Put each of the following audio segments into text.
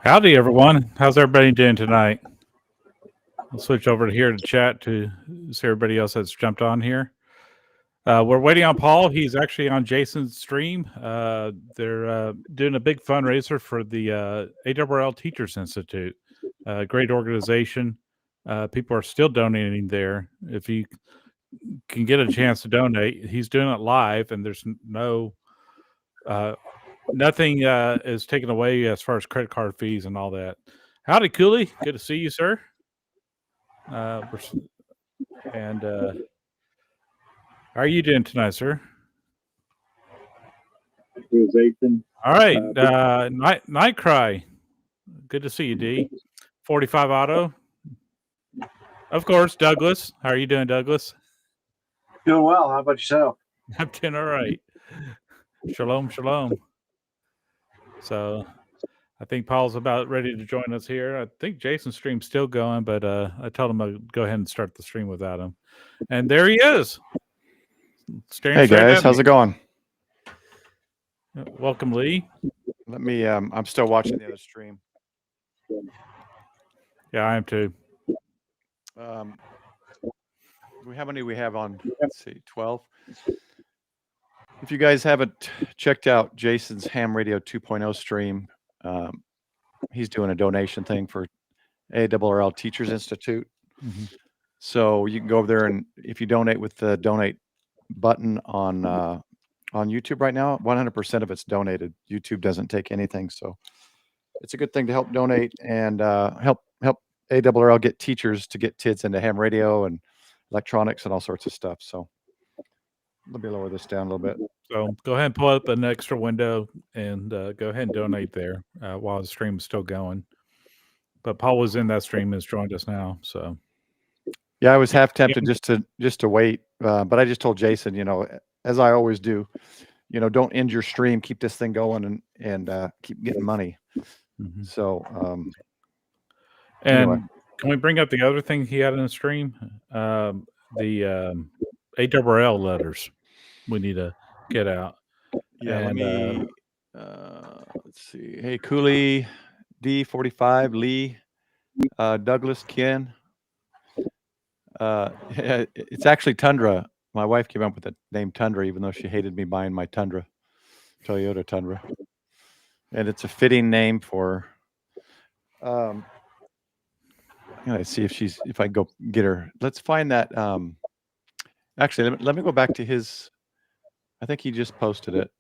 Howdy, everyone. How's everybody doing tonight? I'll switch over to here to chat to see everybody else that's jumped on here. We're waiting on Paul. He's actually on Jason's stream. They're doing a big fundraiser for the ARRL Teachers Institute. Great organization. People are still donating there. If you can get a chance to donate, he's doing it live, and there's nothing is taken away as far as credit card fees and all that. Howdy, Cooley. Good to see you, sir. How are you doing tonight, sir? All right. Night Cry. Good to see you, D. 45 Auto. Of course, Douglas. How are you doing, Douglas? Doing well. How about yourself? I'm doing all right. Shalom, shalom. So I think Paul's about ready to join us here. I think Jason's stream's still going, but I told him I'd go ahead and start the stream without him. And there he is. Hey guys, how's it going? Welcome, Lee. Let me I'm still watching the other stream. Yeah, I am too. How many we have on? Let's see, 12. If you guys haven't checked out Jason's Ham Radio 2.0 stream, he's doing a donation thing for ARRL Teachers Institute. Mm-hmm. So you can go over there, and if you donate with the donate button on YouTube right now, 100% of it's donated. YouTube doesn't take anything, so it's a good thing to help donate and help ARRL get teachers to get kids into ham radio and electronics and all sorts of stuff. So let me lower this down a little bit. So go ahead and pull up an extra window and go ahead and donate there while the stream is still going. But Paul was in that stream and has joined us now. So yeah, I was half tempted just to wait, but I just told Jason, as I always do, don't end your stream, keep this thing going and keep getting money. Mm-hmm. So anyway. Can we bring up the other thing he had in the stream? The ARRL letters we need to get out. Yeah, let me let's see. Hey, Cooley, D45, Lee, Douglas, Ken. It's actually Tundra. My wife came up with the name Tundra, even though she hated me buying my Tundra, Toyota Tundra. And it's a fitting name for let's see if I can go get her. Let's find that. Actually, let me go back to his. I think he just posted it.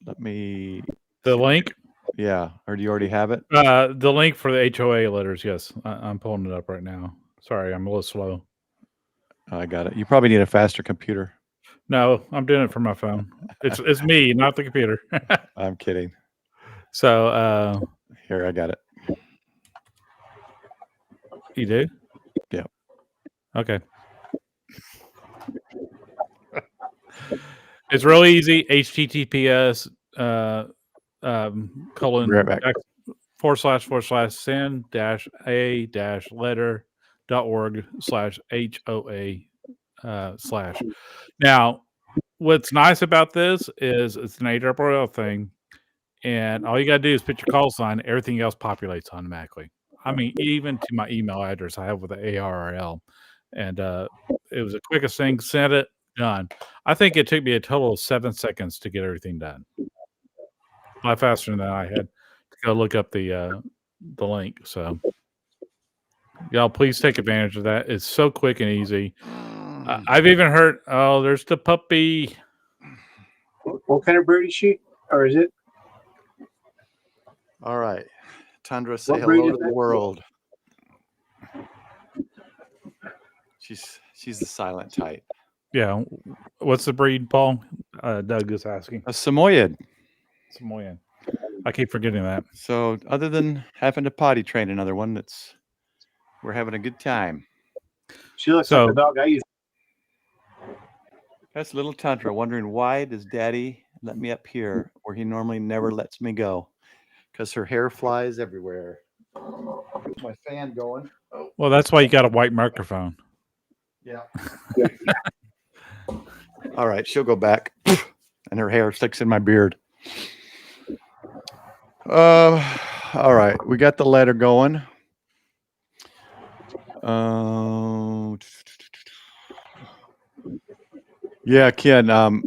Let me. The link? Yeah. Or do you already have it? The link for the HOA letters. Yes, I'm pulling it up right now. Sorry, I'm a little slow. I got it. You probably need a faster computer. No, I'm doing it from my phone. It's me, not the computer. I'm kidding. So here, I got it. You do? Yeah. Okay. It's really easy. HTTPS colon //send-a-letter.org/HOA/. Now, what's nice about this is it's an ARRL thing, and all you got to do is put your call sign. Everything else populates automatically. I mean, even to my email address I have with the ARRL, and it was the quickest thing. Sent it, done. I think it took me a total of 7 seconds to get everything done. A lot faster than I had to go look up the link. So, y'all, please take advantage of that. It's so quick and easy. I've even heard, oh, there's the puppy. What kind of bird is she? Or is it? All right. Tundra, say hello to the world. She's the silent type. Yeah. What's the breed, Paul? Doug is asking. A Samoyed. Samoyed. I keep forgetting that. So other than having to potty train another one, we're having a good time. She looks like the dog I used. That's little Tundra wondering, why does Daddy let me up here where he normally never lets me go? Because her hair flies everywhere. Get my fan going. Oh. Well, that's why you got a white microphone. Yeah. All right, she'll go back, and her hair sticks in my beard. All right, we got the letter going. Yeah, Ken.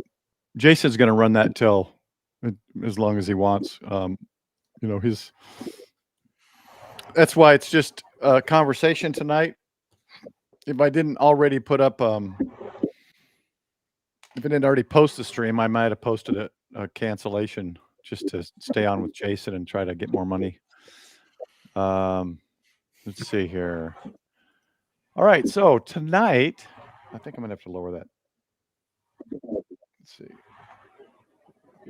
Jason's going to run that till as long as he wants. That's why it's just a conversation tonight. If I didn't already put up, if I didn't already post the stream, I might have posted a cancellation just to stay on with Jason and try to get more money. Let's see here. All right, so tonight, I think I'm gonna have to lower that. Let's see.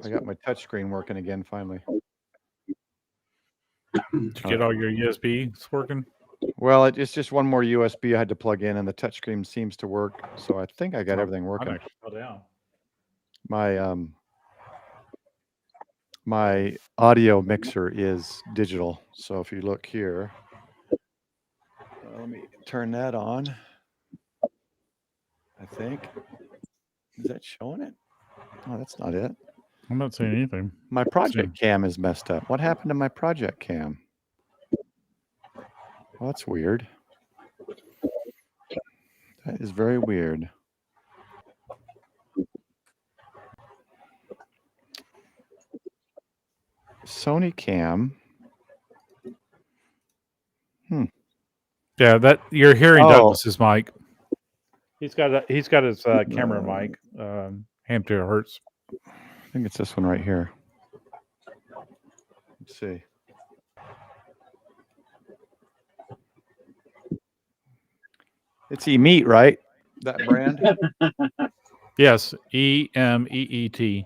I got my touch screen working again finally. Did you get all your USBs working? Well, it's just one more USB I had to plug in, and the touch screen seems to work. So I think I got everything working. Actually fell down. My audio mixer is digital. So if you look here, let me turn that on. I think. Is that showing it? Oh, that's not it. I'm not saying anything. My project cam is messed up. What happened to my project cam? Well, that's weird. That is very weird. Sony cam. Yeah, that you're hearing Douglas's mic. He's got his camera mic, ham to hertz. I think it's this one right here. Let's see. It's eMeet, right? That brand? Yes, EMEET.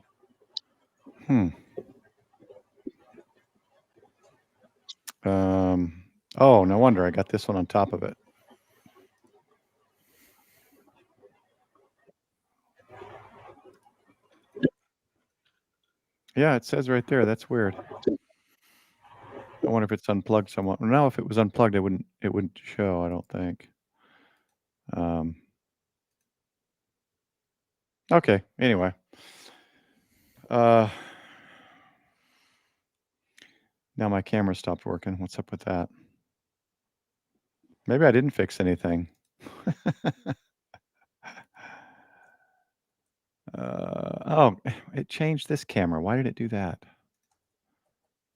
Oh, no wonder I got this one on top of it. Yeah, it says right there. That's weird. I wonder if it's unplugged somewhat. No, if it was unplugged, it wouldn't show, I don't think. Okay, anyway. Now my camera stopped working. What's up with that? Maybe I didn't fix anything. Oh, it changed this camera. Why did it do that?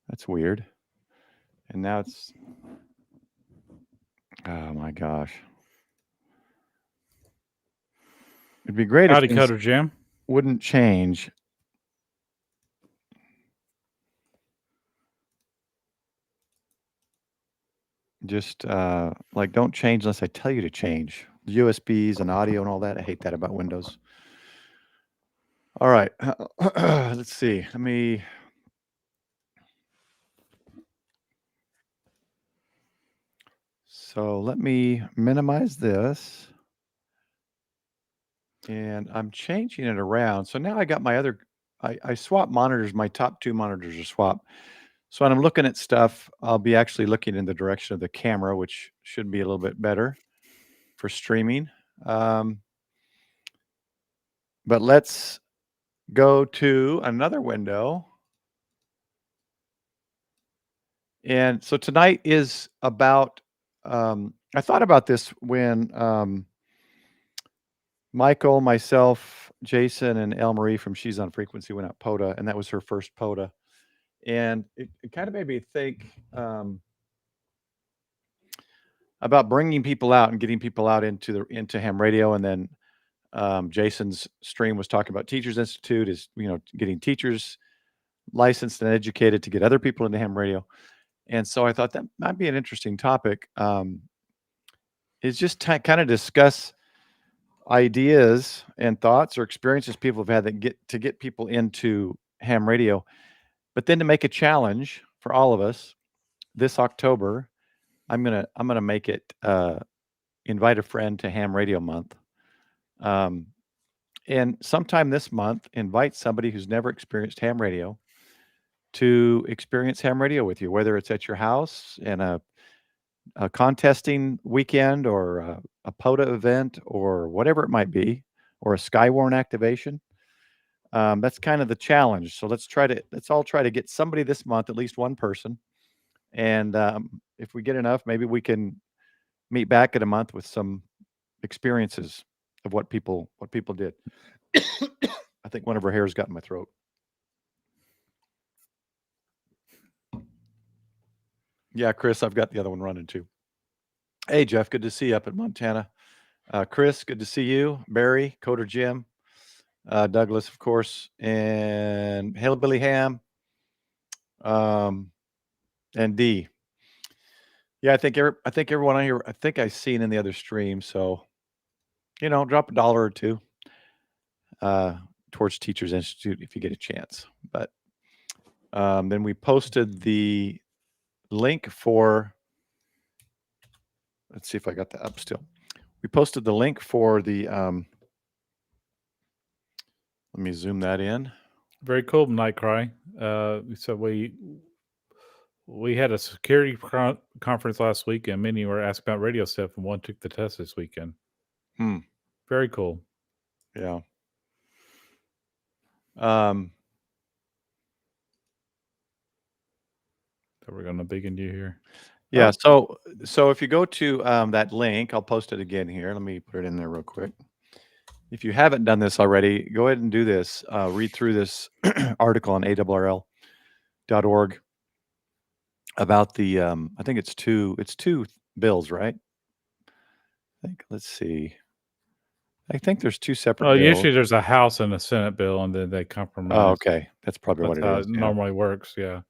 That's weird. And now it's... Oh my gosh. It'd be great if Coder Jim wouldn't change. Just like don't change unless I tell you to change. USBs and audio and all that. I hate that about Windows. All right. Let's see. Let me minimize this. And I'm changing it around. So now I got my other, I swap monitors. My top two monitors are swapped. So when I'm looking at stuff, I'll be actually looking in the direction of the camera, which should be a little bit better for streaming. But let's go to another window. And so tonight is about, I thought about this when Michael, myself, Jason, and Elle Marie from She's on Frequency went out pota, and that was her first pota. And it kind of made me think about bringing people out and getting people out into ham radio. And then Jason's stream was talking about Teachers Institute is, getting teachers licensed and educated to get other people into ham radio. And so I thought that might be an interesting topic. Is just kind of discuss ideas and thoughts or experiences people have had that get people into ham radio, but then to make a challenge for all of us this October, I'm gonna make it invite a friend to ham radio month. And sometime this month, invite somebody who's never experienced ham radio to experience ham radio with you, whether it's at your house in a contesting weekend or a pota event or whatever it might be, or a Skywarn activation. That's kind of the challenge. So let's all try to get somebody this month, at least one person, And if we get enough, maybe we can meet back in a month with some experiences of what people did. I think one of her hairs got in my throat. Yeah, Chris, I've got the other one running too. Hey, Jeff, good to see you up in Montana. Chris, good to see you. Barry, Coder Jim, Douglas, of course, and Hillbilly Ham, and D. Yeah, I think everyone on here. I think I've seen in the other stream. So, drop $1 or $2 towards Teachers Institute if you get a chance. But then we posted the link for. Let's see if I got that up still. We posted the link for the. Let me zoom that in. Very cool, Nightcry. So we had a security conference last week, and many were asked about radio stuff, and one took the test this weekend. Very cool. Yeah. So we're going to begin you here. Yeah. So if you go to that link, I'll post it again here. Let me put it in there real quick. If you haven't done this already, go ahead and do this. Read through this article on ARRL.org about the. I think it's two bills, right? Let's see. I think there's two separate bills. Usually there's a House and a Senate bill, and then they compromise. Oh, okay. That's probably what it how is. it normally works. Yeah.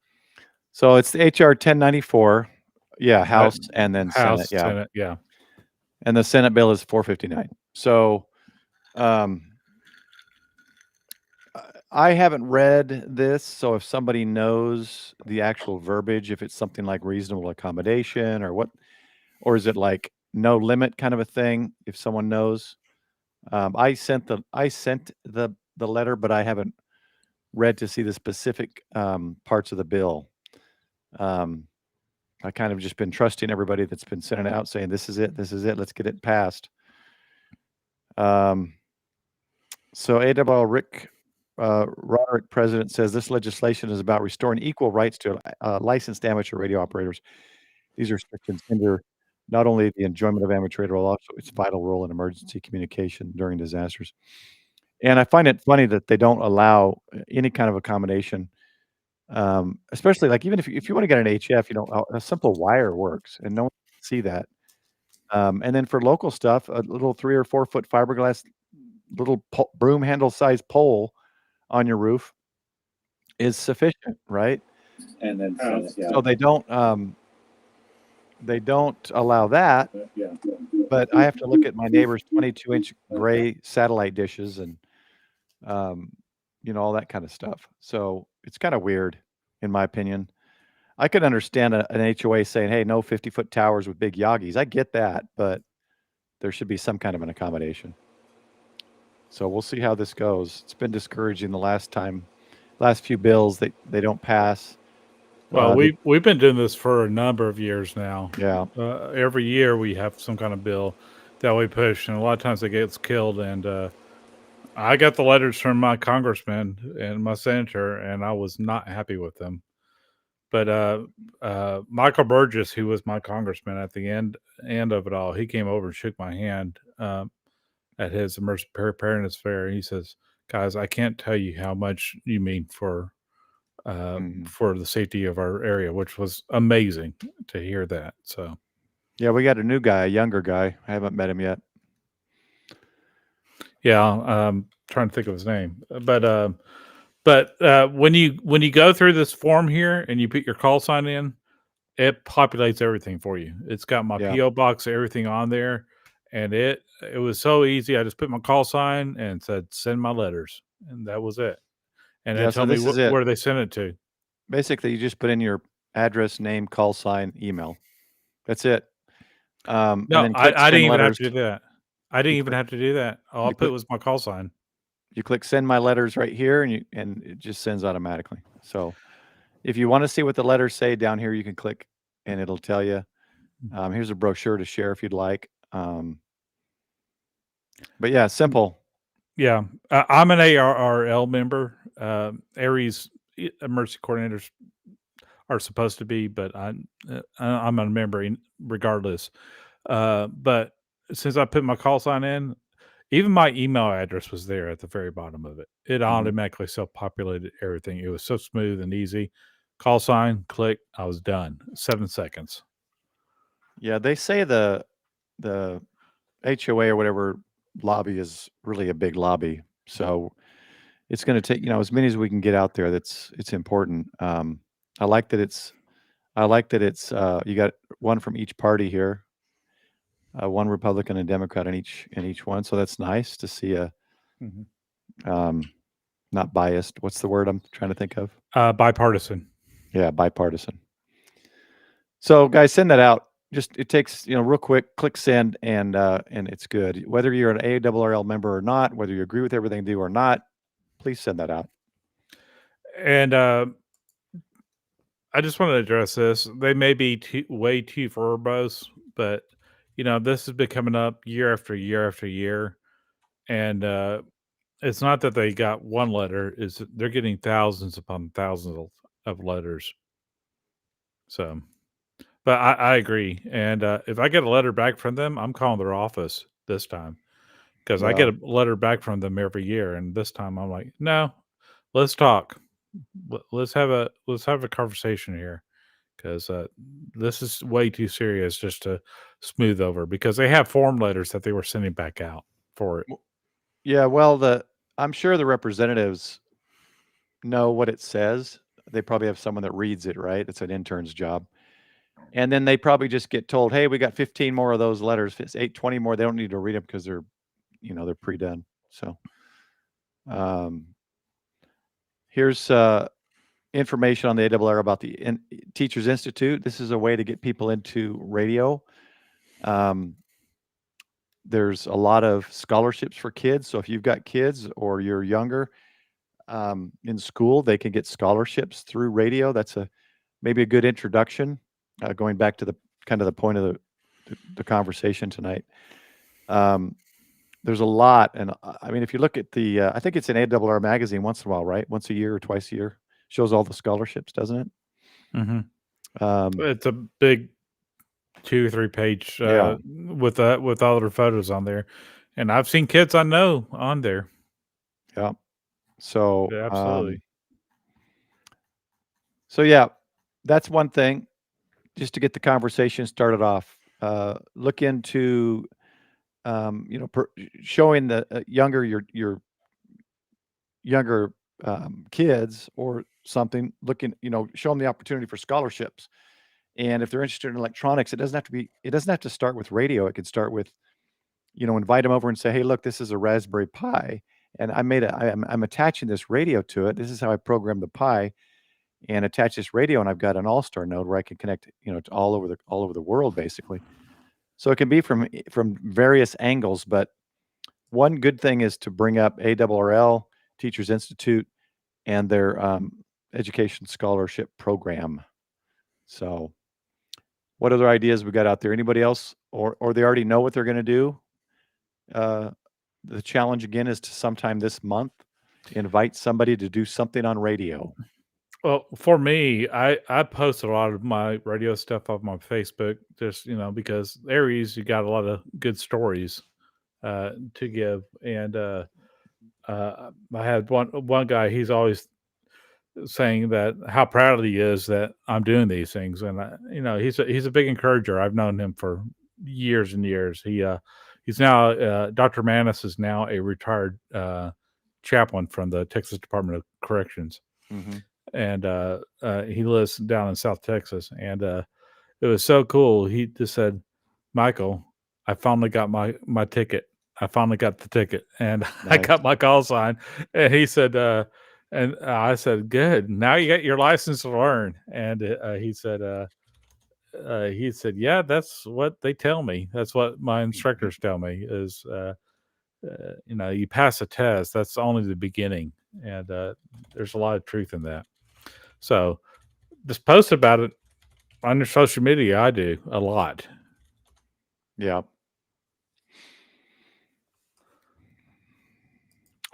So it's the HR 1094. Yeah, House and then House, Senate. Yeah. Senate. Yeah. And the Senate bill is 459. So I haven't read this. So if somebody knows the actual verbiage, if it's something like reasonable accommodation or what, or is it like no limit kind of a thing? If someone knows, I sent the letter, but I haven't read to see the specific parts of the bill. I kind of just been trusting everybody that's been sending it out, saying this is it, let's get it passed. So AWL Roderick, president, says this legislation is about restoring equal rights to licensed amateur radio operators. These restrictions hinder not only the enjoyment of amateur radio, but also its vital role in emergency communication during disasters. And I find it funny that they don't allow any kind of accommodation, especially like even if you want to get an HF, a simple wire works, and no one can see that. And then for local stuff, a little 3 or 4 foot fiberglass, little broom handle size pole on your roof is sufficient, right? And then so they don't allow that. But I have to look at my neighbor's 22-inch gray satellite dishes and all that kind of stuff. So it's kind of weird, in my opinion. I could understand an HOA saying, "Hey, no 50-foot towers with big Yagis." I get that, but there should be some kind of an accommodation. So we'll see how this goes. It's been discouraging the last few bills that they don't pass. Well, we've been doing this for a number of years now. Yeah. Every year we have some kind of bill that we push, and a lot of times it gets killed. And I got the letters from my congressman and my senator, and I was not happy with them. But Michael Burgess, who was my congressman at the end of it all, he came over and shook my hand at his emergency preparedness fair. He says, "Guys, I can't tell you how much you mean for the safety of our area," which was amazing to hear that. So, yeah, we got a new guy, a younger guy. I haven't met him yet. Yeah, trying to think of his name, but when you go through this form here and you put your call sign in, it populates everything for you. It's got my PO box, everything on there, and it was so easy. I just put my call sign and said send my letters, and that was it. And then tell me where they sent it to. Basically, you just put in your address, name, call sign, email. That's it. No, I didn't even have to do that. I didn't even have to do that. All I put was my call sign. You click send my letters right here, and it just sends automatically. So if you want to see what the letters say down here, you can click and it'll tell you. Here's a brochure to share if you'd like. But yeah, simple. Yeah, I'm an ARRL member. Aries emergency coordinators are supposed to be, but I'm a member regardless. But since I put my call sign in, even my email address was there at the very bottom of it. It automatically self-populated everything. It was so smooth and easy. Call sign, click, I was done. 7 seconds. Yeah, they say the HOA or whatever lobby is really a big lobby, so it's going to take as many as we can get out there. It's important. I like that it's you got one from each party here, one Republican and Democrat in each one. So that's nice to see a not biased. What's the word I'm trying to think of? Bipartisan. Yeah, bipartisan. So guys, send that out. Just it takes real quick. Click send and it's good. Whether you're an ARRL member or not, whether you agree with everything they do or not, please send that out. And I just want to address this. They may be way too verbose, but this has been coming up year after year after year, and it's not that they got one letter; is they're getting thousands upon thousands of letters. So, but I agree, and if I get a letter back from them, I'm calling their office this time because I get a letter back from them every year, and this time I'm like, no, let's talk. Let's have a conversation here. Because this is way too serious just to smooth over because they have form letters that they were sending back out for it. Yeah, well, I'm sure the representatives know what it says. They probably have someone that reads it, right? It's an intern's job. And then they probably just get told, hey, we got 15 more of those letters, 20 more. They don't need to read them because they're pre-done. So here's information on the ARRL about the Teachers Institute. This is a way to get people into radio. There's a lot of scholarships for kids. So if you've got kids or you're younger in school, they can get scholarships through radio. That's maybe a good introduction. Going back to the kind of the point of the conversation tonight. There's a lot, and I mean, if you look at I think it's an ARRL magazine once in a while, right? Once a year or twice a year, shows all the scholarships, doesn't it? Mm-hmm. It's a big 2 or 3 page with all their photos on there, and I've seen kids I know on there. Yeah. So yeah, absolutely. So yeah, that's one thing. Just to get the conversation started off, look into showing the younger your younger kids or something. Show them the opportunity for scholarships. And if they're interested in electronics, it doesn't have to start with radio. It could start with, invite them over and say, hey, look, this is a Raspberry Pi. And I'm attaching this radio to it. This is how I program the Pi and attach this radio. And I've got an all-star node where I can connect, to all over the world, basically. So it can be from various angles. But one good thing is to bring up ARRL, Teachers Institute, and their education scholarship program. So what other ideas we got out there? Anybody else? Or they already know what they're going to do? The challenge again is to sometime this month invite somebody to do something on radio. Well, for me, I post a lot of my radio stuff on my Facebook, just because Aries, you got a lot of good stories to give, and I had one guy. He's always saying that how proud he is that I'm doing these things, and he's a big encourager. I've known him for years and years. He's now Dr. Manis is now a retired chaplain from the Texas Department of Corrections. Mm-hmm. And he lives down in South Texas, and it was so cool. He just said, Michael, I finally got my ticket. I finally got the ticket, and Nice. I got my call sign. And he said, and I said, good. Now you got your license to learn. And he said, yeah, that's what they tell me. That's what my instructors tell me is, you pass a test. That's only the beginning. And there's a lot of truth in that. So just post about it on your social media. I do a lot. Yeah.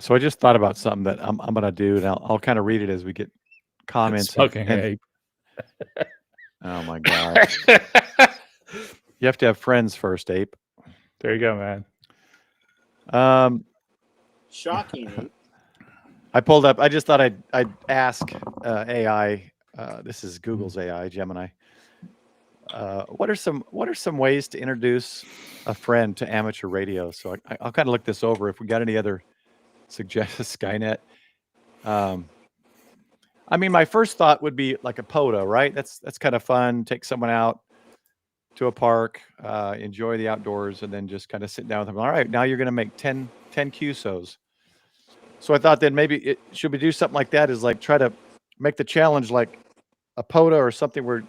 So I just thought about something that I'm going to do, and I'll kind of read it as we get comments. Smoking ape. Oh my God. You have to have friends first, Ape. There you go, man. Shocking. Eh? I pulled up. I just thought I'd ask AI. This is Google's AI, Gemini. What are some ways to introduce a friend to amateur radio? So I'll kind of look this over. If we got any other suggestions, Skynet. I mean, my first thought would be like a pota, right? That's kind of fun. Take someone out to a park, enjoy the outdoors, and then just kind of sit down with them. All right, now you're going to make 10 QSOs. So I thought then maybe should we do something like that? Is like try to make the challenge like a pota or something where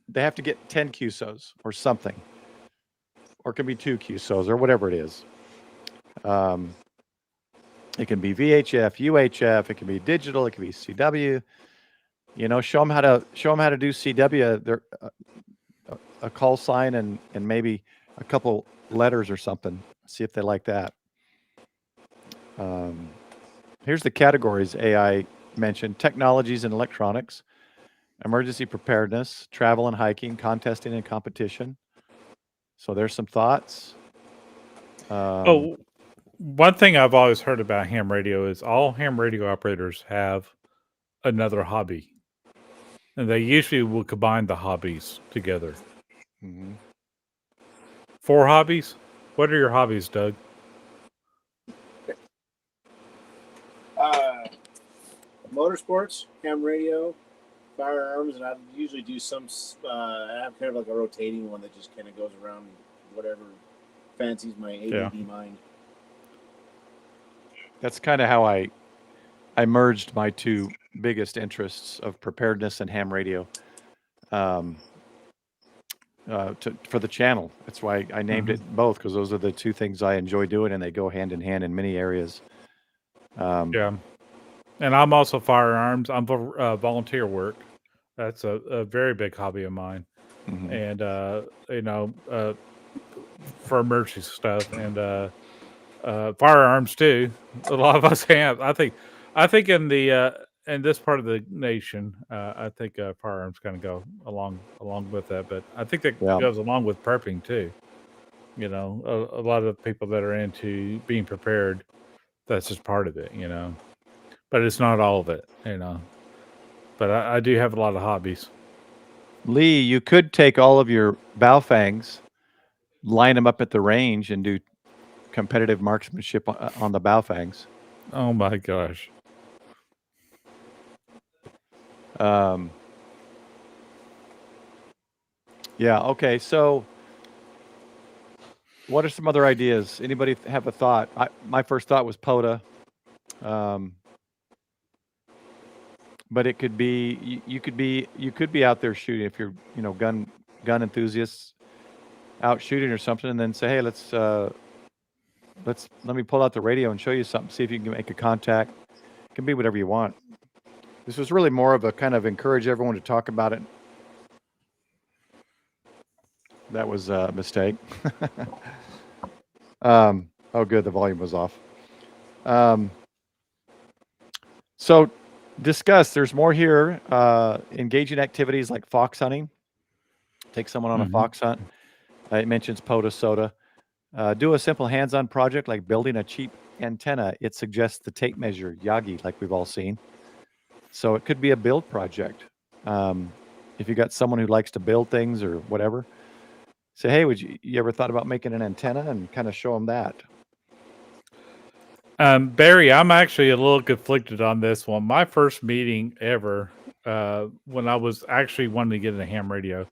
they have to get 10 QSOs or something, or it can be 2 QSOs or whatever it is. It can be VHF, UHF. It can be digital. It can be CW. You know, show them how to do CW. They're a call sign and maybe a couple letters or something. See if they like that. Here's the categories AI mentioned: technologies and electronics, emergency preparedness, travel and hiking, contesting and competition. So there's some thoughts. One thing I've always heard about ham radio is all ham radio operators have another hobby. And they usually will combine the hobbies together. Mhm. 4 hobbies? What are your hobbies, Doug? Motorsports, ham radio, firearms, and I usually do some. I have kind of like a rotating one that just kind of goes around whatever fancies my ADD mind. That's kind of how I merged my two biggest interests of preparedness and ham radio for the channel. That's why I named it both, because those are the two things I enjoy doing, and they go hand in hand in many areas. Yeah. And I'm also firearms. I'm for volunteer work. That's a very big hobby of mine. Mhm. And, for emergency stuff and firearms too. A lot of us have. I think in the in this part of the nation, I think firearms kind of go along with that. But I think that Yeah. goes along with prepping too. You know, a lot of people that are into being prepared, that's just part of it. You know, but it's not all of it. You know, but I do have a lot of hobbies. Lee, you could take all of your BAOFENGs, line them up at the range, and do competitive marksmanship on the BAOFENGs. Oh my gosh. Yeah. Okay. So, what are some other ideas? Anybody have a thought? My first thought was pota, but it could be you could be out there shooting if you're gun enthusiasts out shooting or something, and then say, hey, let me pull out the radio and show you something. See if you can make a contact. It can be whatever you want. This was really more of a kind of encourage everyone to talk about it. That was a mistake. Oh, good. The volume was off. So discuss. There's more here. Engaging activities like fox hunting. Take someone on a fox hunt. It mentions pota, sota. Do a simple hands-on project like building a cheap antenna. It suggests the tape measure, Yagi, like we've all seen. So it could be a build project. If you got someone who likes to build things or whatever, say, hey, would you ever thought about making an antenna, and kind of show them that? Barry, I'm actually a little conflicted on this one. My first meeting ever, when I was actually wanting to get a ham radio,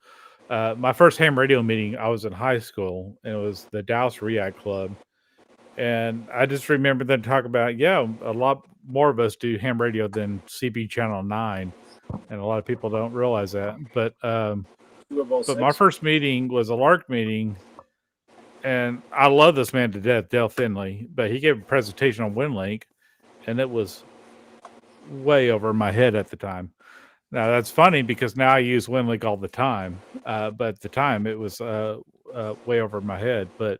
my first ham radio meeting, I was in high school, and it was the Dallas React Club. And I just remember them talking about, a lot more of us do ham radio than CB Channel 9. And a lot of people don't realize that. But my first meeting was a LARC meeting. And I love this man to death, Dale Finley. But he gave a presentation on WinLink. And it was way over my head at the time. Now, that's funny because now I use WinLink all the time. But at the time, it was way over my head. But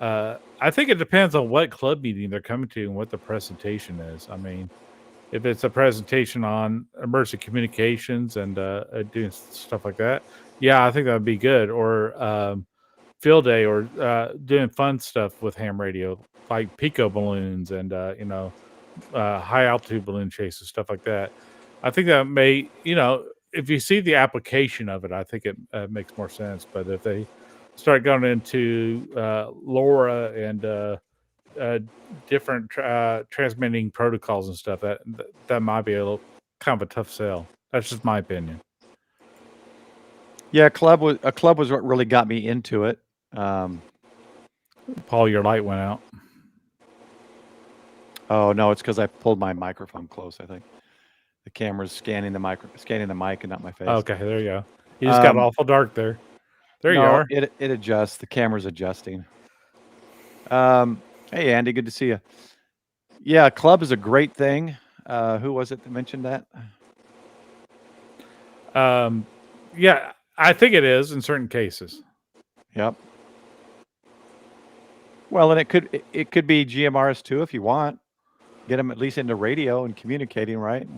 I think it depends on what club meeting they're coming to and what the presentation is. I mean, if it's a presentation on emergency communications and doing stuff like that, yeah, I think that would be good. Or field day, or doing fun stuff with ham radio, like pico balloons and high altitude balloon chases, stuff like that. I think that may, if you see the application of it, I think it makes more sense. But if they start going into LoRa and different transmitting protocols and stuff, that might be a little kind of a tough sell. That's just my opinion. Yeah, club was what really got me into it. Paul, your light went out. Oh no, it's because I pulled my microphone close. I think the camera's scanning the mic and not my face. Okay, there you go. You just got awful dark there. There you are. It adjusts. The camera's adjusting. Hey Andy, good to see you. Yeah, club is a great thing. Who was it that mentioned that? Yeah, I think it is in certain cases. Yep. Well, and it could be GMRS too if you want. Get them at least into radio and communicating, right?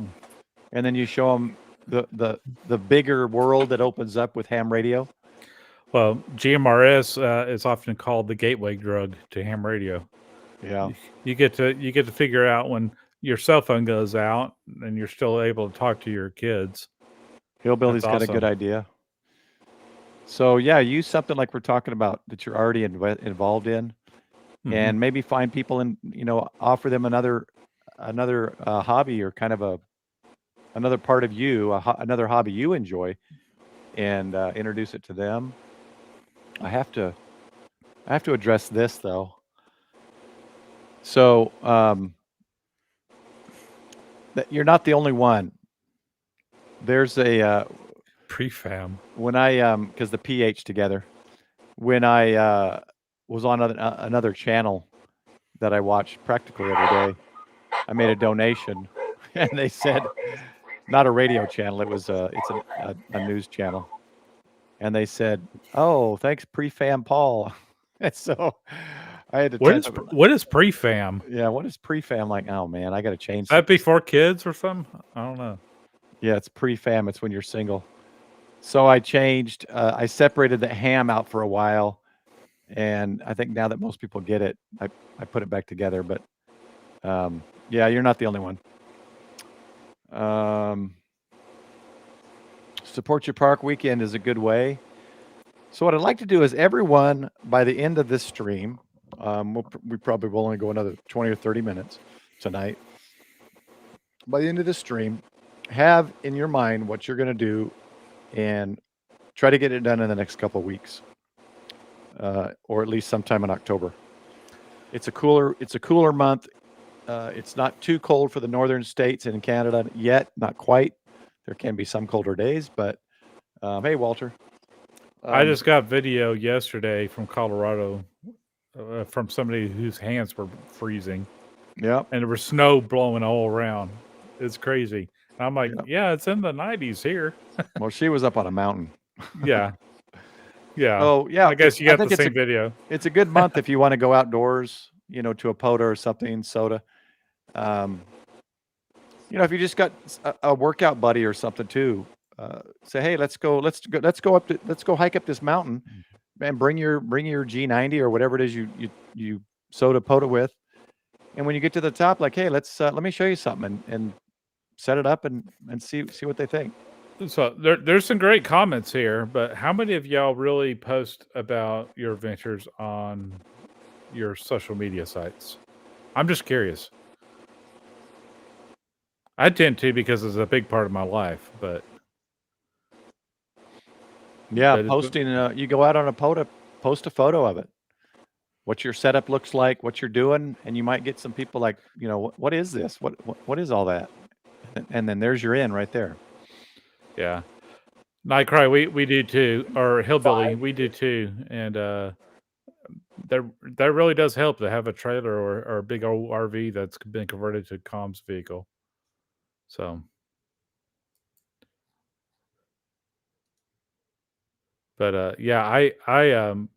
And then you show them the bigger world that opens up with ham radio. Well, GMRS is often called the gateway drug to ham radio. Yeah, you get to figure out when your cell phone goes out and you're still able to talk to your kids. Hillbilly's got a good idea. So yeah, use something like we're talking about that you're already involved in, and maybe find people and offer them another hobby or kind of another part of you, another hobby you enjoy, and introduce it to them. I have to address this though. So that you're not the only one. There's a prefam. When I because the PH together, when I was on another channel that I watched practically every day, I made a donation, and they said, not a radio channel, it's a news channel, and they said, "Oh, thanks, prefam Paul." And so I had to. What is prefam? Yeah, what is prefam? Like, oh man, I got to change. That before kids or something? I don't know. Yeah, it's prefam. It's when you're single. So I changed. I separated the ham out for a while, and I think now that most people get it, I put it back together. But yeah, you're not the only one. Support your park weekend is a good way. So what I'd like to do is everyone, by the end of this stream, we probably will only go another 20 or 30 minutes tonight. By the end of the stream, have in your mind what you're going to do and try to get it done in the next couple of weeks, or at least sometime in October. It's a cooler month. It's not too cold for the northern states and in Canada yet, not quite. There can be some colder days, but hey, Walter. I just got video yesterday from Colorado from somebody whose hands were freezing. Yeah. And there was snow blowing all around. It's crazy. And I'm like, yeah, it's in the 90s here. Well, she was up on a mountain. Yeah. Yeah. Oh, yeah. I guess you got the same video. It's a good month if you want to go outdoors, to a pota or something, sota. If you just got a workout buddy or something too, say, hey, let's go hike up this mountain, and bring your G90 or whatever it is you sota pota with. And when you get to the top, like, hey, let me show you something and set it up and see what they think. So there's some great comments here, but how many of y'all really post about your adventures on your social media sites? I'm just curious. I tend to because it's a big part of my life, but yeah, posting. You go out on a pota, post a photo of it. What your setup looks like, what you're doing, and you might get some people like, what is this? What is all that? And then there's your in right there. Yeah. Nightcry, we do too, or Hillbilly, we do too, and that really does help to have a trailer or a big old RV that's been converted to a comms vehicle. So, but yeah, I am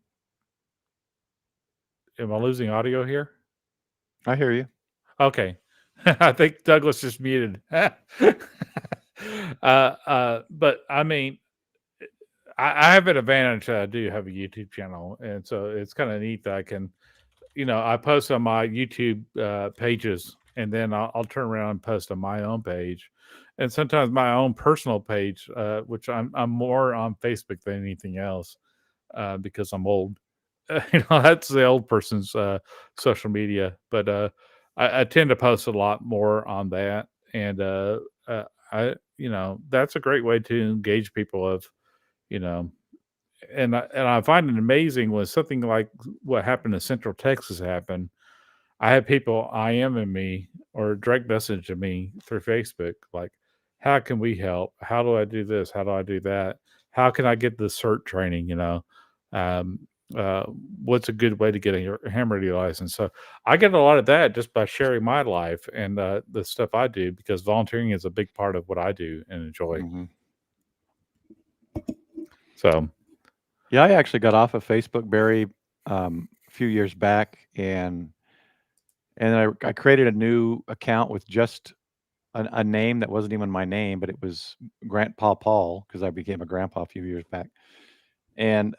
I losing audio here? I hear you. Okay. I think Douglas is muted. But I mean, I have an advantage that I do have a YouTube channel, and so it's kind of neat that I can, I post on my YouTube pages, and then I'll turn around and post on my own page, and sometimes my own personal page, which I'm more on Facebook than anything else, because I'm old. That's the old person's social media, but I tend to post a lot more on that, and that's a great way to engage people. You know, and I find it amazing when something like what happened in Central Texas happened. I had people IMing me or direct messaging me through Facebook, like, "How can we help? How do I do this? How do I do that? How can I get the cert training?" Um, uh, what's a good way to get a ham radio license? So I get a lot of that just by sharing my life and the stuff I do, because volunteering is a big part of what I do and enjoy. Mm-hmm. So Yeah, I actually got off of Facebook, Barry, a few years back, and I created a new account with just a name that wasn't even my name, but it was Grandpa Paul, because I became a grandpa a few years back, and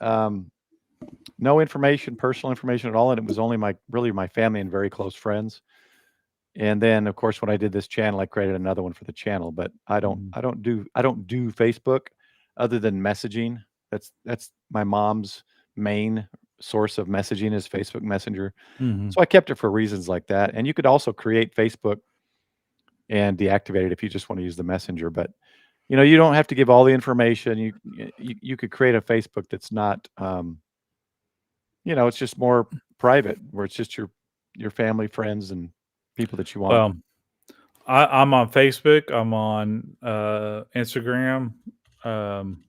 no information, personal information at all, and it was only really my family and very close friends. And then, of course, when I did this channel, I created another one for the channel, but I don't do Facebook other than messaging. That's my mom's main source of messaging is Facebook Messenger. mhm. So I kept it for reasons like that. And you could also create Facebook and deactivate it if you just want to use the messenger. But you don't have to give all the information. You could create a Facebook that's not, it's just more private, where it's just your family, friends, and people that you want. Well, I'm on Facebook. I'm on Instagram, um,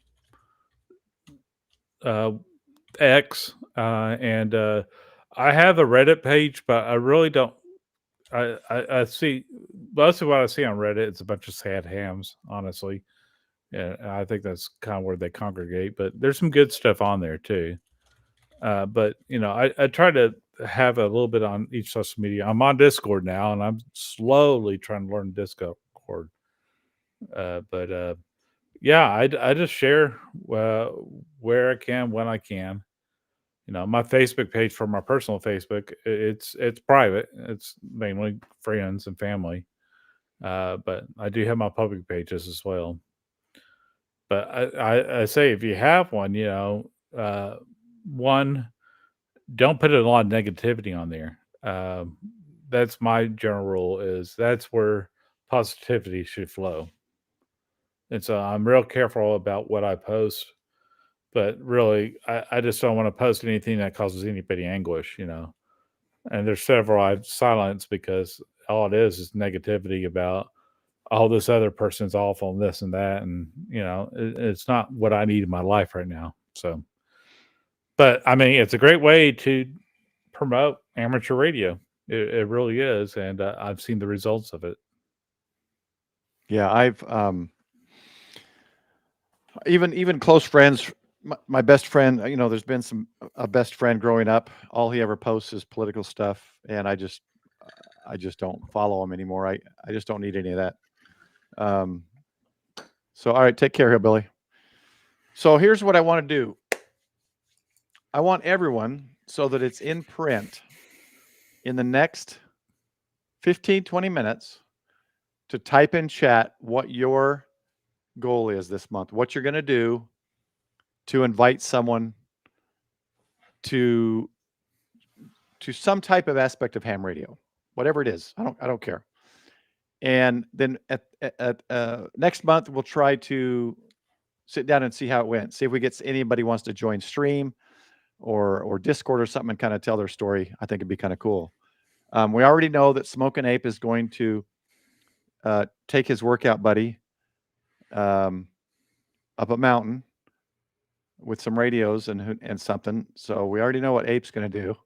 X, and I have a Reddit page, but I really don't. I see most of what I see on Reddit. It's a bunch of sad hams, honestly. Yeah, I think that's kind of where they congregate. But there's some good stuff on there too. But I try to have a little bit on each social media. I'm on Discord now, and I'm slowly trying to learn Discord. But yeah, I just share where I can, when I can. My Facebook page for my personal Facebook, it's private. It's mainly friends and family. But I do have my public pages as well. But I say, if you have one, one, don't put a lot of negativity on there. That's my general rule. Is that's where positivity should flow. And so I'm real careful about what I post. But really, I just don't want to post anything that causes anybody anguish. And there's several I've silenced because all it is negativity about, oh, this other person's awful and this and that. And, it's not what I need in my life right now. So, but I mean, it's a great way to promote amateur radio. It really is. And I've seen the results of it. Yeah, I've even close friends. My best friend, there's been a best friend growing up. All he ever posts is political stuff, and I just don't follow him anymore. I just don't need any of that. So all right, take care, Hillbilly. So here's what I want to do. I want everyone, so that it's in print in the next 15, 20 minutes, to type in chat what your goal is this month, what you're going to do to invite someone to some type of aspect of ham radio, whatever it is. I don't care. And then at next month, we'll try to sit down and see how it went. See if we get anybody wants to join stream or Discord or something and kind of tell their story. I think it'd be kind of cool. We already know that Smokin' Ape is going to take his workout buddy up a mountain with some radios and something. So we already know what Ape's going to do.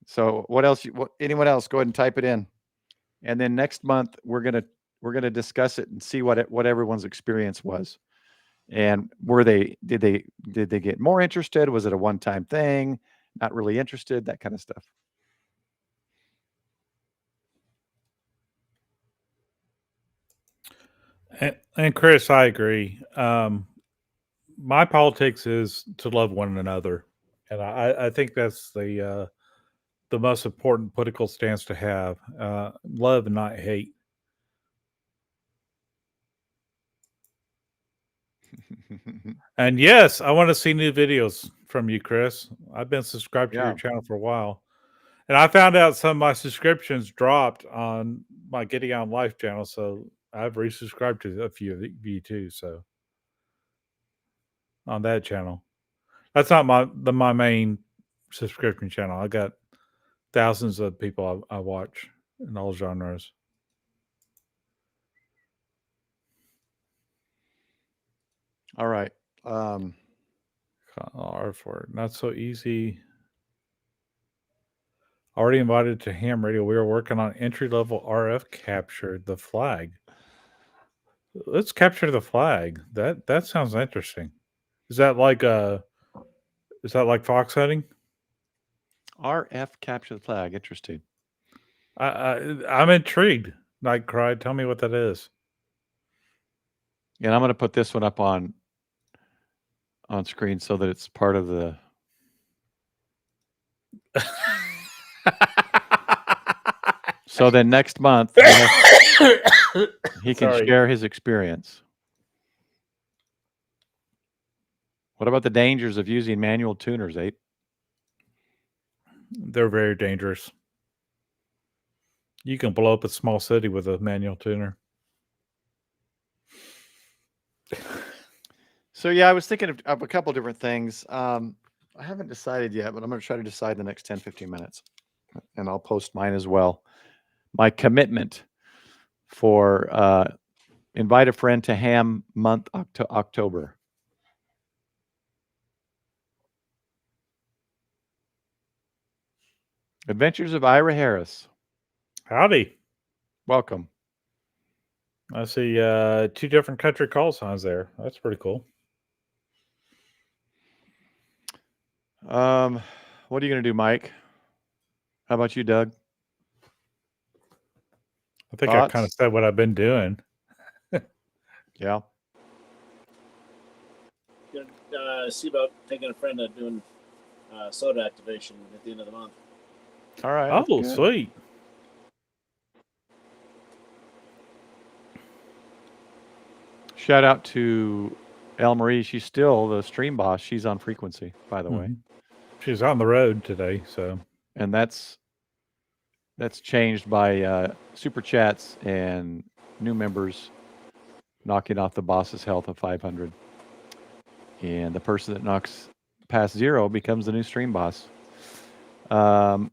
So what else? Anyone else? Go ahead and type it in. And then next month we're gonna discuss it and see what everyone's experience was. And did they get more interested? Was it a one-time thing? Not really interested? That kind of stuff. And Chris, I agree. My politics is to love one another, and I think that's the most important political stance to have. Love and not hate. And yes, I want to see new videos from you, Chris. I've been subscribed to your channel for a while. And I found out some of my subscriptions dropped on my Getting On Life channel, so I've resubscribed to a few of you too. So on that channel, that's not my main subscription channel. I got thousands of people I watch in all genres. All right. R for not so easy. Already invited to ham radio. We are working on entry level RF capture the flag. Let's capture the flag. That sounds interesting. Is that like fox hunting? RF capture the flag. Interesting. I'm intrigued. Night Cry, tell me what that is. And I'm going to put this one up on screen so that it's part of the. So then next month he can share his experience. What about the dangers of using manual tuners, Ape? They're very dangerous. You can blow up a small city with a manual tuner. So yeah, I was thinking of a couple different things. I haven't decided yet, but I'm going to try to decide in the next 10, 15 minutes. And I'll post mine as well. My commitment for invite a friend to ham month October. Adventures of Ira Harris. Howdy. Welcome. I see 2 different country call signs there. That's pretty cool. What are you going to do, Mike? How about you, Doug? I think I kind of said what I've been doing. Yeah. See about taking a friend and doing sota activation at the end of the month. All right. Oh, sweet. Shout out to El Marie. She's still the stream boss. She's on frequency, by the way. She's on the road today, so. And that's changed by super chats and new members knocking off the boss's health of 500. And the person that knocks past 0 becomes the new stream boss. I'm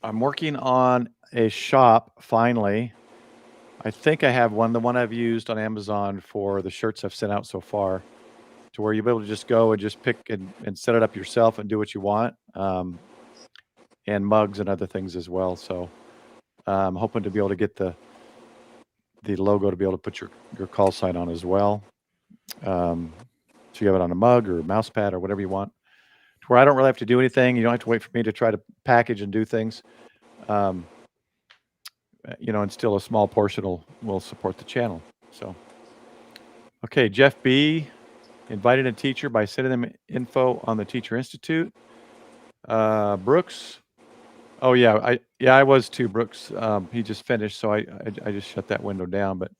working on a shop finally. I think I have one, the one I've used on Amazon for the shirts I've sent out so far, to where you'll be able to just go and just pick and set it up yourself and do what you want. And mugs and other things as well. So I'm hoping to be able to get the logo to be able to put your call sign on as well. So you have it on a mug or a mouse pad or whatever you want, to where I don't really have to do anything. You don't have to wait for me to try to package and do things. And still a small portion will support the channel. So, okay, Jeff B. invited a teacher by sending them info on the Teacher Institute. Brooks. Oh yeah, I was too, Brooks. He just finished, so I just shut that window down. But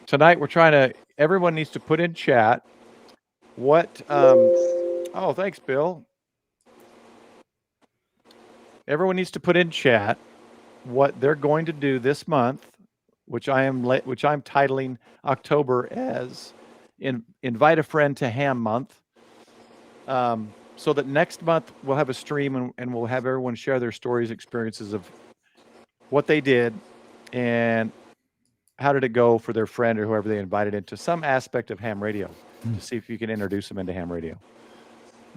tonight we're trying to. Everyone needs to put in chat what. Oh, thanks, Bill. Everyone needs to put in chat what they're going to do this month, which I'm titling October as invite a friend to ham month. So that next month we'll have a stream and we'll have everyone share their stories, experiences of what they did and how did it go for their friend or whoever they invited into some aspect of ham radio to see if you can introduce them into ham radio.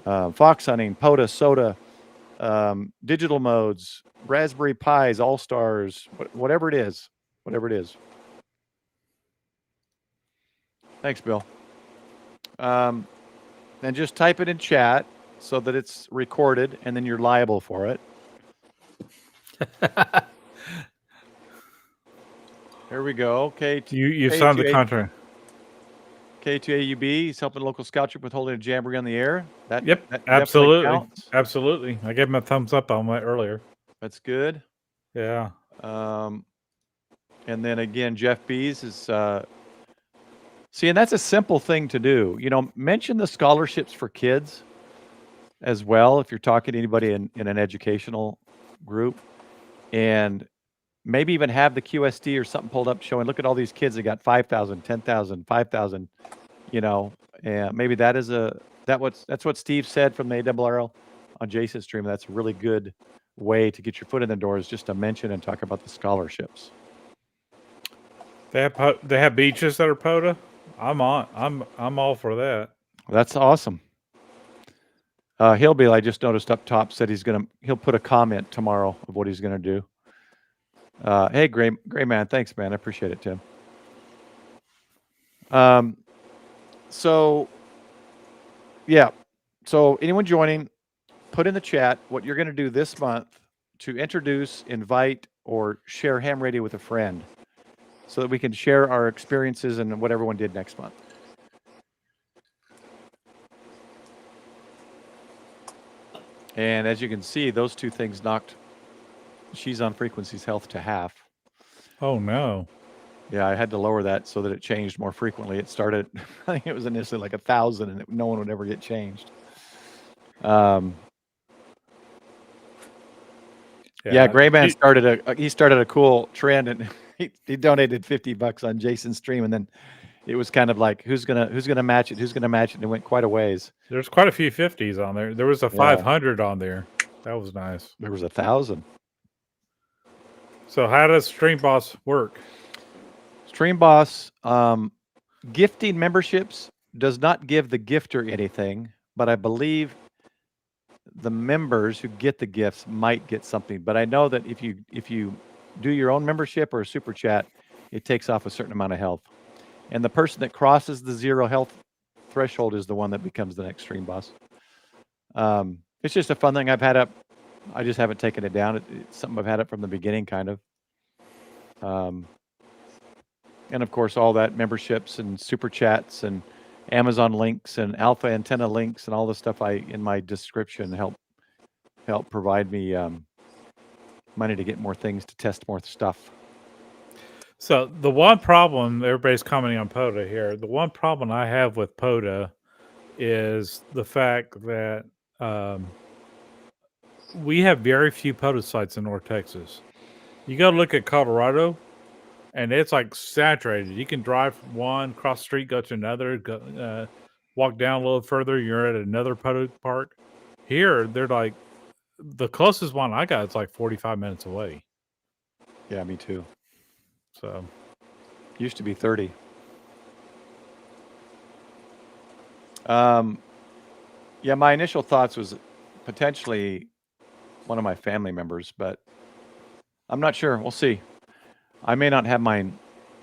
Fox hunting, pota, sota, digital modes, Raspberry Pis, All Stars, whatever it is. Thanks, Bill. And just type it in chat so that it's recorded, and then you're liable for it. There we go. You signed the contract. K2AUB. He's helping local scout troop with holding a jamboree on the air. That definitely absolutely counts. Absolutely. I gave him a thumbs up on that earlier. That's good. Yeah. And then again, Jeff Bees is see, and that's a simple thing to do. You know, mention the scholarships for kids as well if you're talking to anybody in an educational group, and maybe even have the QSD or something pulled up showing, look at all these kids that got 5,000, 10,000, 5,000, you know, and maybe that's what Steve said from the ARRL on Jason's stream. That's a really good way to get your foot in the door, is just to mention and talk about the scholarships. They have beaches that are pota. I'm all for that. That's awesome. Hillbilly, I just noticed up top, said he'll put a comment tomorrow of what he's gonna do. Hey, Gray man, thanks, man. I appreciate it, Tim. So yeah, so anyone joining, put in the chat what you're gonna do this month to introduce, invite, or share ham radio with a friend, so that we can share our experiences and what everyone did next month. And as you can see, those two things knocked She's on Frequency's health to half. Oh, no. Yeah, I had to lower that so that it changed more frequently. It started, I think it was initially like 1,000, and no one would ever get changed. Yeah, Grayman started a cool trend, and he donated $50 on Jason's stream, and then it was kind of like, who's gonna match it? Who's gonna match it? And it went quite a ways. There's quite a few 50s on there. There was a 500 on there. That was nice. There was 1,000. So how does Stream Boss work? Stream Boss, gifting memberships does not give the gifter anything, but I believe the members who get the gifts might get something. But I know that if you do your own membership or a super chat, it takes off a certain amount of health. And the person that crosses the 0 health threshold is the one that becomes the next Stream Boss. It's just a fun thing I've had up. I just haven't taken it down. It's something I've had up from the beginning, kind of. And of course, all that memberships and super chats and Amazon links and alpha antenna links and all the stuff in my description help provide me money to get more things, to test more stuff. So the one problem, everybody's commenting on pota here, the one problem I have with pota is the fact that we have very few pota sites in North Texas. You go look at Colorado, and it's like saturated. You can drive from one, cross the street, go to another, walk down a little further, you're at another pota park. Here, they're like, the closest one I got is like 45 minutes away. Yeah, me too. So, used to be 30. Yeah, my initial thoughts was potentially one of my family members, but I'm not sure. We'll see. I may not have mine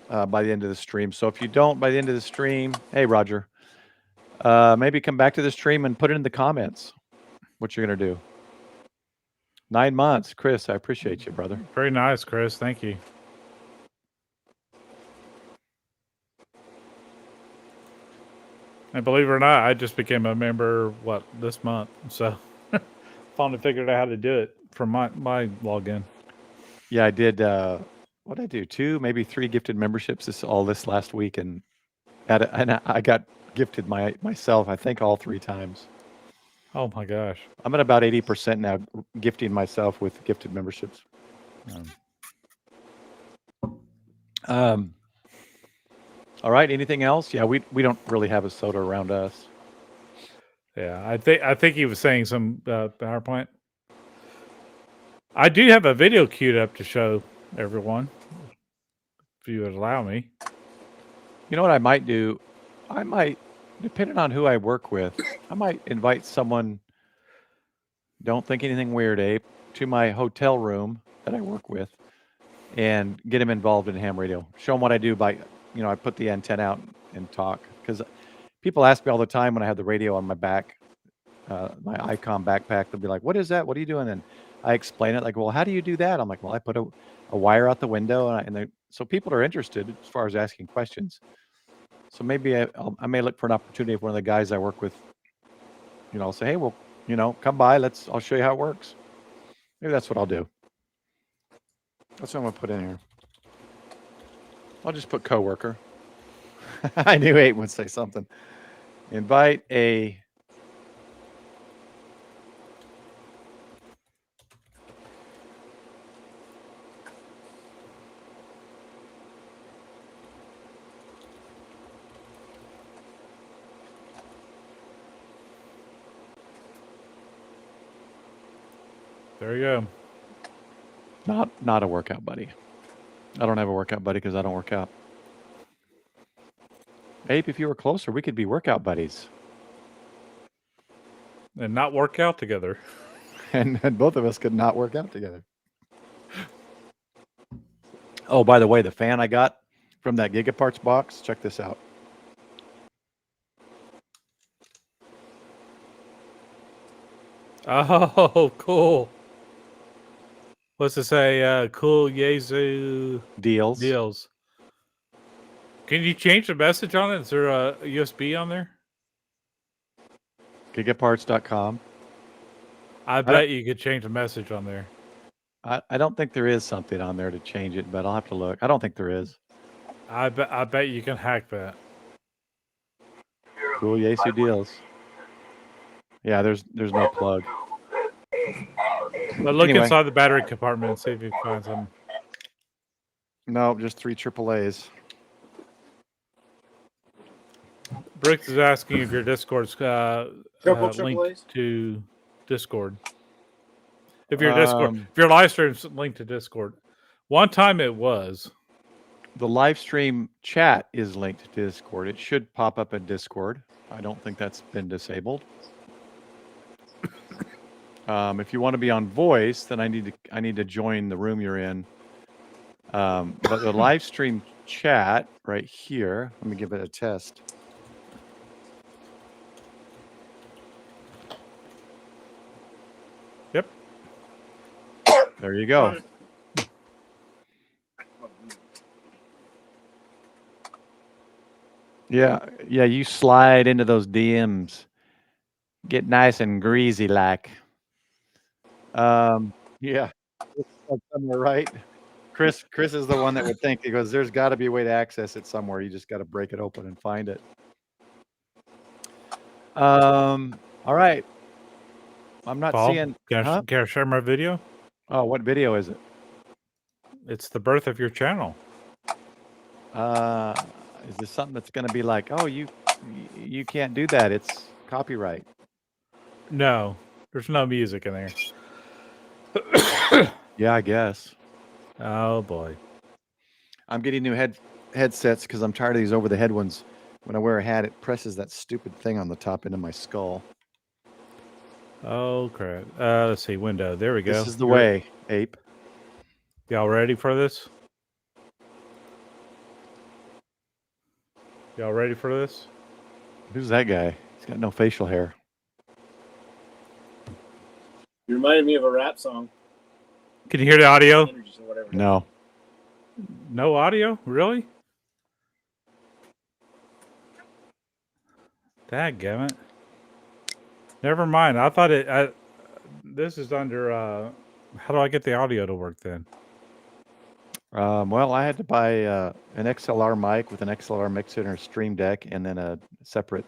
by the end of the stream. So if you don't by the end of the stream, hey, Roger, maybe come back to the stream and put it in the comments what you're going to do. 9 months. Chris, I appreciate you, brother. Very nice, Chris. Thank you. And believe it or not, I just became a member, this month. So finally figured out how to do it from my login. Yeah, I did. What did I do? 2, maybe 3 gifted memberships this last week, and I got gifted myself, I think, all 3 times. Oh my gosh. I'm at about 80% now gifting myself with gifted memberships. All right. Anything else? Yeah, we don't really have a soda around us. Yeah, I think he was saying some power plant. I do have a video queued up to show everyone, if you would allow me. You know what I might do? I might, depending on who I work with, I might invite someone, don't think anything weird, Abe, to my hotel room that I work with and get him involved in ham radio. Show him what I do by, I put the antenna out and talk. Because people ask me all the time when I have the radio on my back, my Icon backpack, they'll be like, what is that? What are you doing? And I explain it like, well, how do you do that? I'm like, well, I put a wire out the window, and so people are interested as far as asking questions. So maybe I may look for an opportunity if one of the guys I work with, I'll say, hey, well, come by. I'll show you how it works. Maybe that's what I'll do. That's what I'm gonna put in here. I'll just put coworker. I knew Abe would say something. Invite a There you go. not a workout buddy. I don't have a workout buddy because I don't work out. Abe, if you were closer, we could be workout buddies. And not work out together. And both of us could not work out together. Oh, by the way, the fan I got from that Gigaparts box, check this out. Oh, cool. What's it say? Cool Yezu Deals. Can you change the message on it? Is there a USB on there? Gigaparts.com. I bet you could change the message on there. I don't think there is something on there to change it, but I'll have to look. I don't think there is. I bet you can hack that. Cool Yesu Deals. Yeah, there's no plug. But look Anyway. inside the battery compartment and see if you can find something. No, just 3 AAAs. Bricks is asking if your Discord's Triple linked AAAs? to Discord. If your live stream's linked to Discord. One time it was. The live stream chat is linked to Discord. It should pop up in Discord. I don't think that's been disabled. If you want to be on voice, then I need to join the room you're in. But the live stream chat right here, let me give it a test. Yep. There you go. Yeah, you slide into those DMs. Get nice and greasy like. Yeah. Somewhere, right? Chris is the one that would think, he goes, there's got to be a way to access it somewhere. You just got to break it open and find it. All right. I'm not Paul, seeing. Can I share my video? Oh, what video is it? It's the birth of your channel. Is this something that's going to be like, oh, you can't do that. It's copyright. No, there's no music in there. Yeah, I guess. Oh boy. I'm getting new headsets because I'm tired of these over the head ones. When I wear a hat, it presses that stupid thing on the top into my skull. Oh crap. Let's see, window. There we go. This is the way, Ape. Y'all ready for this? Y'all ready for this? Who's that guy? He's got no facial hair. You reminded me of a rap song. Can you hear the audio? Energies or whatever. No. No audio? Really? Dadgummit. Never mind. I thought this is under how do I get the audio to work then? Well, I had to buy an XLR mic with an XLR mixer and a Stream Deck, and then a separate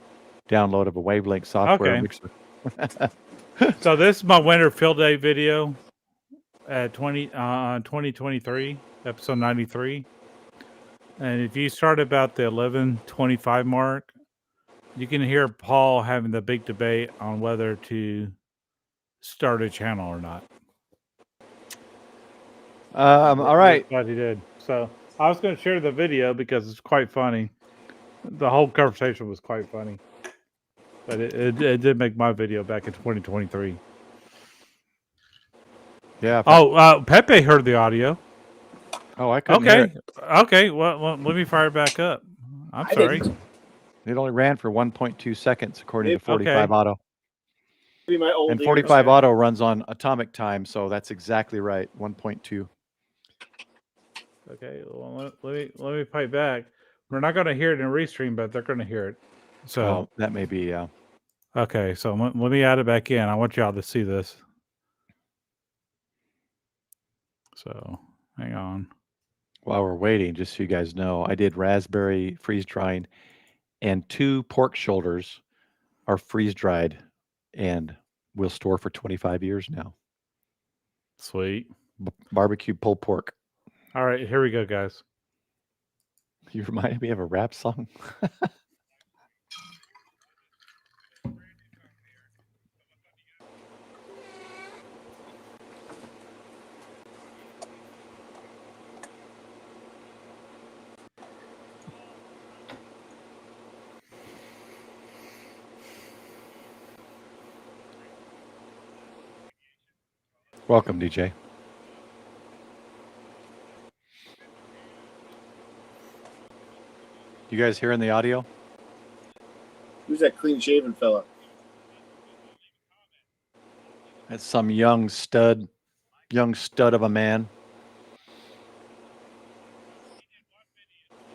download of a Wavelength software mixer. So this is my winter field day video at 2023, episode 93. And if you start about the 11:25 mark, you can hear Paul having the big debate on whether to start a channel or not. All right. Glad he did. So I was going to share the video because it's quite funny. The whole conversation was quite funny. But it did make my video back in 2023. Yeah. Oh, Pepe heard the audio. Oh, I couldn't hear it. Okay. Well, let me fire it back up. I'm sorry. It only ran for 1.2 seconds, according to 45 Auto. My old and 45 Auto runs on atomic time, so that's exactly right. 1.2. Okay, well, let me pipe back. We're not going to hear it in Restream, but they're going to hear it. So that may be okay. So let me add it back in. I want y'all to see this. So hang on. While we're waiting, just so you guys know, I did raspberry freeze drying, and 2 pork shoulders are freeze dried and will store for 25 years now. Sweet. Barbecue pulled pork. All right, here we go, guys. You reminded me of a rap song. Welcome, DJ. You guys hearing the audio? Who's that clean-shaven fella? That's some young stud of a man.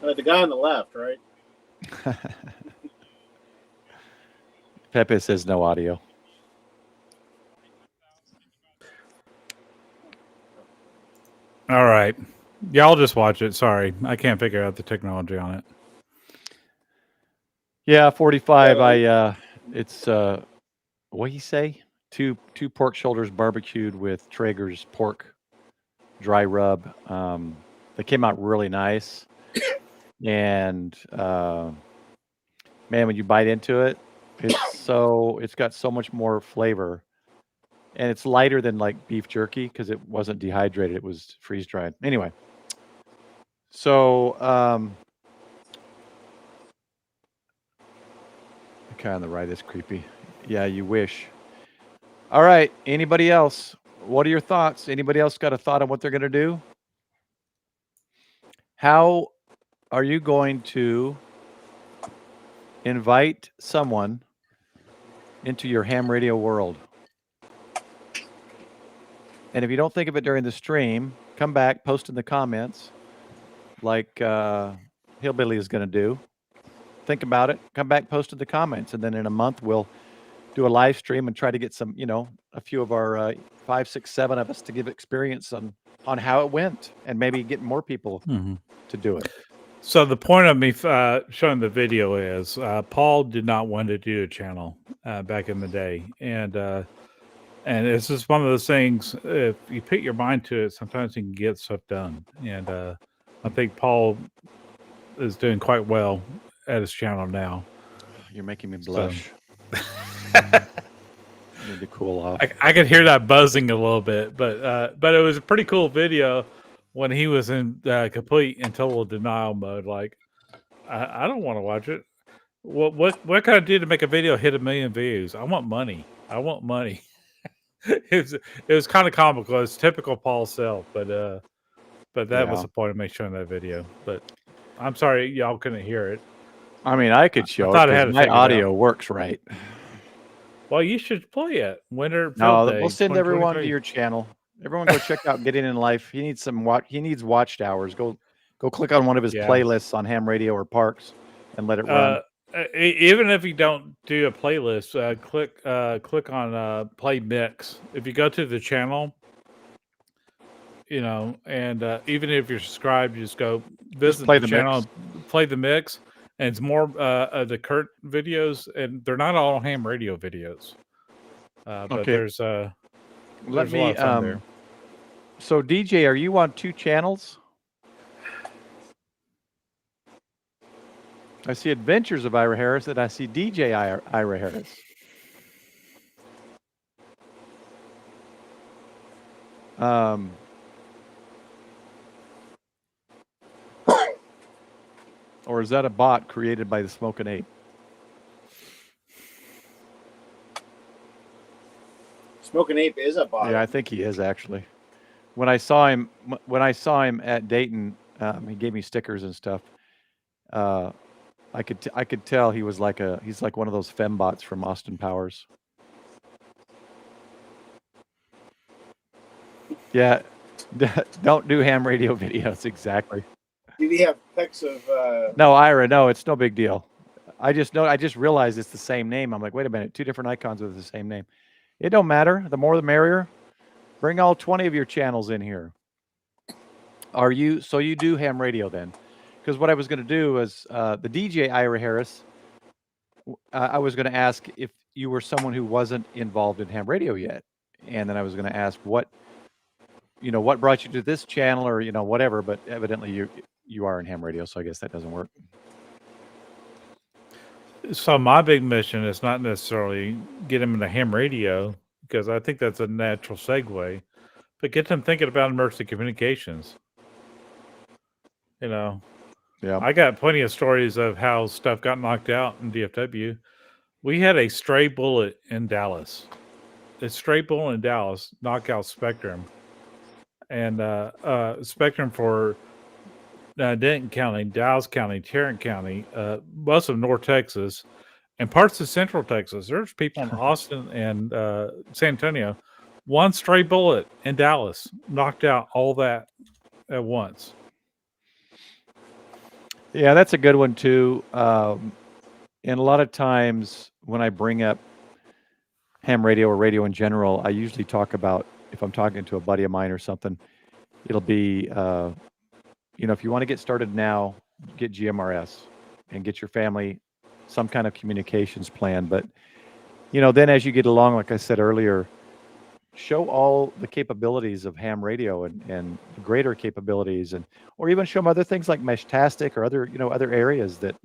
The guy on the left, right? Pepe says no audio. All right. Y'all just watch it. Sorry. I can't figure out the technology on it. Yeah, 45. It's what he say? Two pork shoulders barbecued with Traeger's pork dry rub. They came out really nice. And man, when you bite into it, it's got so much more flavor. And it's lighter than like beef jerky because it wasn't dehydrated, it was freeze dried. Anyway. So the guy on the right is creepy. Yeah, you wish. All right. Anybody else? What are your thoughts? Anybody else got a thought on what they're going to do? How are you going to invite someone into your ham radio world? And if you don't think of it during the stream, come back, post in the comments like Hillbilly is going to do. Think about it. Come back, post in the comments. And then in a month, we'll do a live stream and try to get some, a few of our 5, 6, 7 of us to give experience on how it went and maybe get more people to do it. So the point of me showing the video is Paul did not want to do a channel back in the day. And it's just one of those things, if you put your mind to it, sometimes you can get stuff done. And I think Paul is doing quite well at his channel now. You're making me blush. So. Need to cool off. I could hear that buzzing a little bit, but it was a pretty cool video when he was in complete and total denial mode. Like, I don't want to watch it. What can I do to make a video hit 1 million views? I want money. I want money. It was kind of comical. It's typical Paul self, but that was the point of me showing that video. But I'm sorry y'all couldn't hear it. I mean, I could show it because my audio works right. Well, you should play it. Winter. No, we'll send everyone to your channel. Everyone go check out Getting in Life. He needs he needs watched hours. Go click on one of his playlists on ham radio or parks and let it run. Even if you don't do a playlist, click on play mix. If you go to the channel, and even if you're subscribed, you just go visit the channel, play the mix, and it's more of the Kurt videos, and they're not all ham radio videos. But there's a lot of fun there. So DJ, are you on 2 channels? I see Adventures of Ira Harris and I see DJ Ira Harris. Or is that a bot created by the Smoking Ape? Smoking Ape is a bot. Yeah, I think he is actually. When I saw him at Dayton, he gave me stickers and stuff. I could tell he's like one of those fembots from Austin Powers. Yeah, Don't do ham radio videos. Exactly. Did he have pics of? No, Ira. No, it's no big deal. I just realized it's the same name. I'm like, wait a minute, 2 different icons with the same name. It don't matter. The more the merrier. Bring all 20 of your channels in here. So you do ham radio then? Because what I was going to do was the DJ Ira Harris. I was going to ask if you were someone who wasn't involved in ham radio yet, and then I was going to ask what brought you to this channel, or whatever. But evidently you are in ham radio, so I guess that doesn't work. So my big mission is not necessarily get them into ham radio, because I think that's a natural segue, but get them thinking about emergency communications. Yeah. I got plenty of stories of how stuff got knocked out in DFW. We had a stray bullet in Dallas. A stray bullet in Dallas knocked out Spectrum. And Spectrum for Denton County, Dallas County, Tarrant County, most of North Texas, and parts of Central Texas. There's people in Austin and San Antonio. One stray bullet in Dallas knocked out all that at once. Yeah, that's a good one too. And a lot of times when I bring up ham radio or radio in general, I usually talk about, if I'm talking to a buddy of mine or something, it'll be, if you want to get started now, get GMRS and get your family some kind of communications plan. But, then as you get along, like I said earlier, show all the capabilities of ham radio and greater capabilities, or even show them other things like Meshtastic or other areas that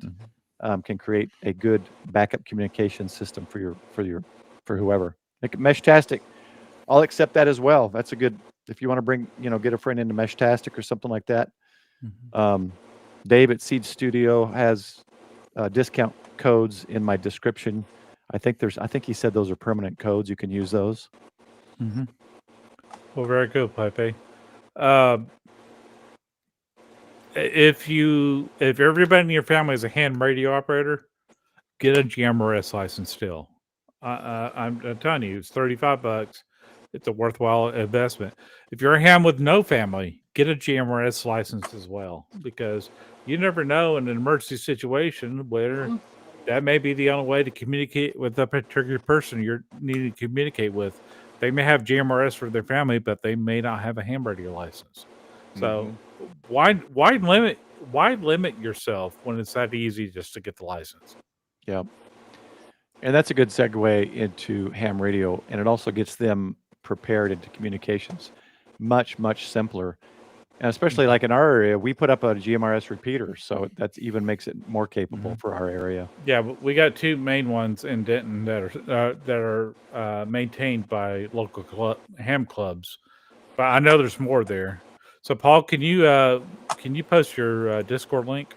can create a good backup communication system for whoever. Like Meshtastic, I'll accept that as well. That's a good, if you want to bring, get a friend into Meshtastic or something like that. Dave at Seed Studio has discount codes in my description. I think he said those are permanent codes. You can use those. Well, very good, Pepe. If everybody in your family is a ham radio operator, get a GMRS license still. I'm telling you, it's $35. It's a worthwhile investment. If you're a ham with no family, get a GMRS license as well, because you never know in an emergency situation where that may be the only way to communicate with the particular person you're needing to communicate with. They may have GMRS for their family, but they may not have a ham radio license. So why limit yourself when it's that easy just to get the license? Yeah. And that's a good segue into ham radio, and it also gets them prepared into communications much, much simpler. And especially like in our area, we put up a GMRS repeater, so that even makes it more capable for our area. Yeah, but we got 2 main ones in Denton that are maintained by local ham clubs, but I know there's more there. So, Paul, can you post your Discord link?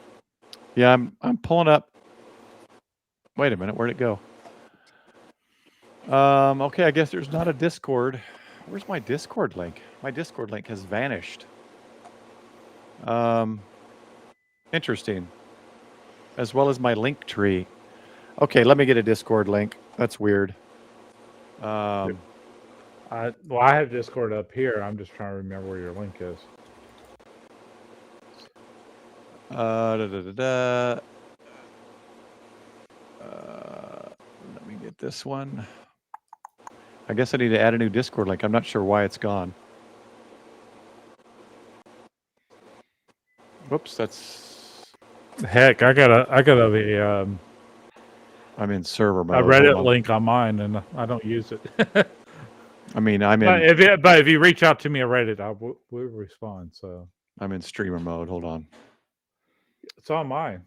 Yeah, I'm pulling up. Wait a minute, where'd it go? Okay, I guess there's not a Discord. Where's my Discord link? My Discord link has vanished. Interesting. As well as my link tree. Okay, let me get a Discord link. That's weird. I have Discord up here. I'm just trying to remember where your link is. Let me get this one. I guess I need to add a new Discord link. I'm not sure why it's gone. Whoops, that's. Heck, I got a I'm in server mode. a Reddit link on mine, and I don't use it. I mean, I'm in. But if you reach out to me on Reddit, I will respond. So I'm in streamer mode. Hold on. It's on mine.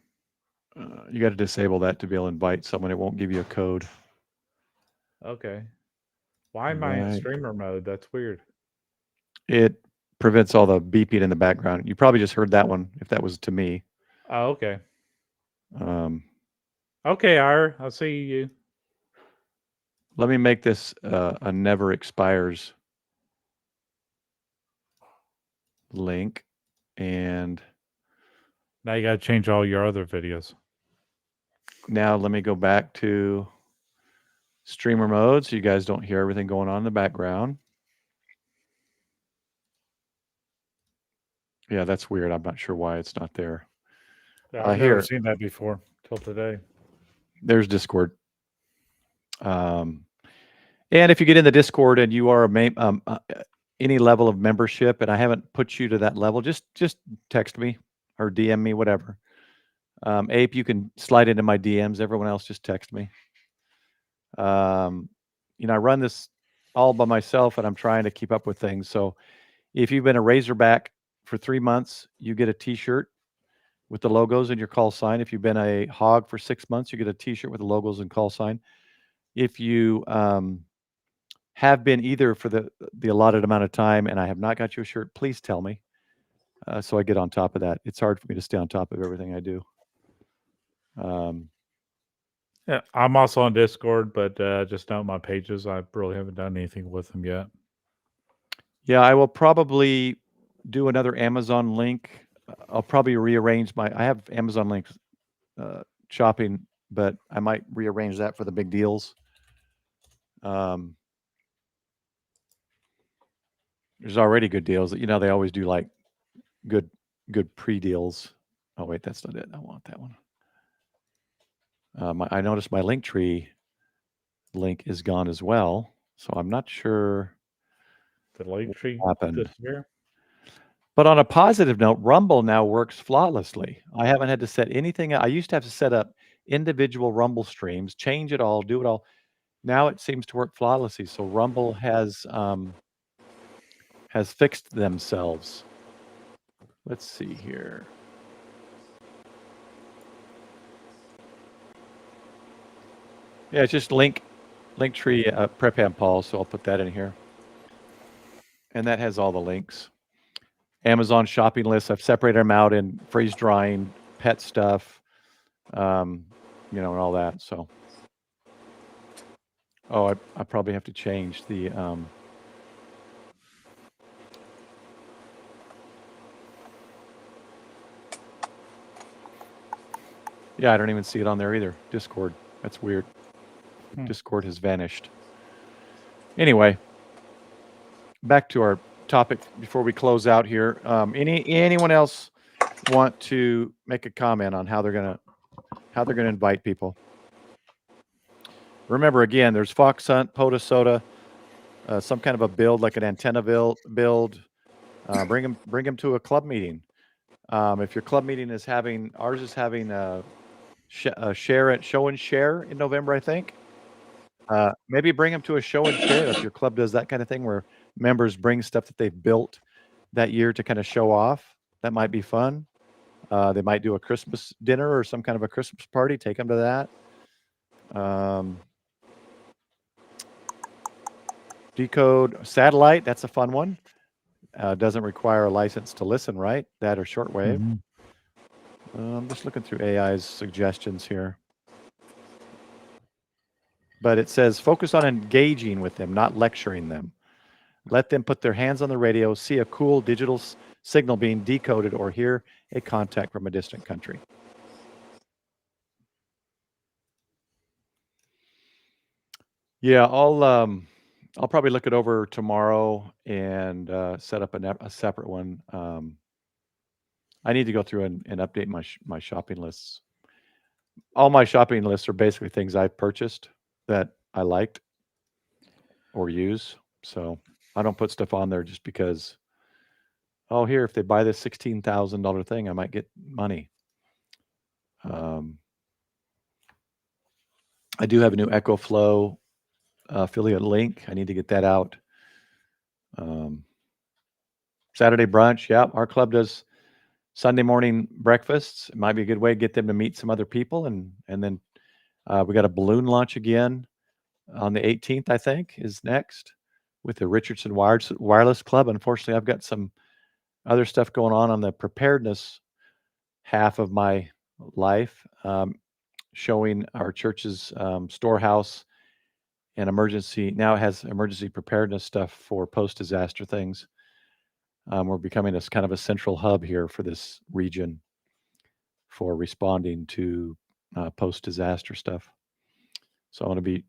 You got to disable that to be able to invite someone. It won't give you a code. Okay. Why am I in streamer mode? That's weird. It prevents all the beeping in the background. You probably just heard that one if that was to me. Oh, okay. Okay, Ira, I'll see you. Let me make this a never expires link. And now you got to change all your other videos. Now let me go back to streamer mode so you guys don't hear everything going on in the background. Yeah, that's weird. I'm not sure why it's not there. Yeah, I've never seen that before till today. There's Discord. And if you get in the Discord and you are any level of membership, and I haven't put you to that level, just text me or DM me, whatever. Ape, you can slide into my DMs. Everyone else, just text me. I run this all by myself, and I'm trying to keep up with things. So if you've been a Razorback for 3 months, you get a T-shirt with the logos and your call sign. If you've been a Hog for 6 months, you get a T-shirt with the logos and call sign. If you have been either for the allotted amount of time and I have not got you a shirt, please tell me, so I get on top of that. It's hard for me to stay on top of everything I do. Yeah, I'm also on Discord, but just not my pages. I really haven't done anything with them yet. Yeah, I will probably do another Amazon link. I'll probably rearrange I have Amazon links shopping, but I might rearrange that for the big deals. There's already good deals. They always do like good pre-deals. Oh wait, that's not it. I want that one. I noticed my Linktree link is gone as well, so I'm not sure the Linktree happened. Disappear? But on a positive note, Rumble now works flawlessly. I haven't had to set anything. I used to have to set up individual Rumble streams, change it all, do it all. Now it seems to work flawlessly. So Rumble has fixed themselves. Let's see here. Yeah, it's just Linktree Prep and Paul, so I'll put that in here. And that has all the links. Amazon shopping lists, I've separated them out in freeze drying, pet stuff, and all that. So, I probably have to change the. Yeah, I don't even see it on there either. Discord. That's weird. Discord has vanished. Anyway, back to our topic before we close out here. Anyone else want to make a comment on how they're gonna invite people? Remember, again, there's Fox Hunt, Pota, Sota, some kind of a build like an antenna build. Bring them to a club meeting. If your club meeting is ours is having a show and share in November, I think. Maybe bring them to a show and share if your club does that kind of thing where members bring stuff that they've built that year to kind of show off. That might be fun. They might do a Christmas dinner or some kind of a Christmas party. Take them to that. Decode satellite. That's a fun one. Doesn't require a license to listen, right? That or shortwave. Mm-hmm. I'm just looking through AI's suggestions here. But it says focus on engaging with them, not lecturing them. Let them put their hands on the radio, see a cool digital signal being decoded, or hear a contact from a distant country. Yeah, I'll probably look it over tomorrow and set up a separate one. I need to go through and update my shopping lists. All my shopping lists are basically things I've purchased that I liked or use. So I don't put stuff on there just because, here, if they buy this $16,000 thing, I might get money. I do have a new EchoFlow affiliate link. I need to get that out. Saturday brunch. Yeah, our club does Sunday morning breakfasts. It might be a good way to get them to meet some other people. And then we got a balloon launch again on the 18th, I think, is next with the Richardson Wireless Club. Unfortunately, I've got some other stuff going on the preparedness half of my life, showing our church's storehouse and now it has emergency preparedness stuff for post-disaster things. We're becoming this kind of a central hub here for this region for responding to post-disaster stuff. So I want to be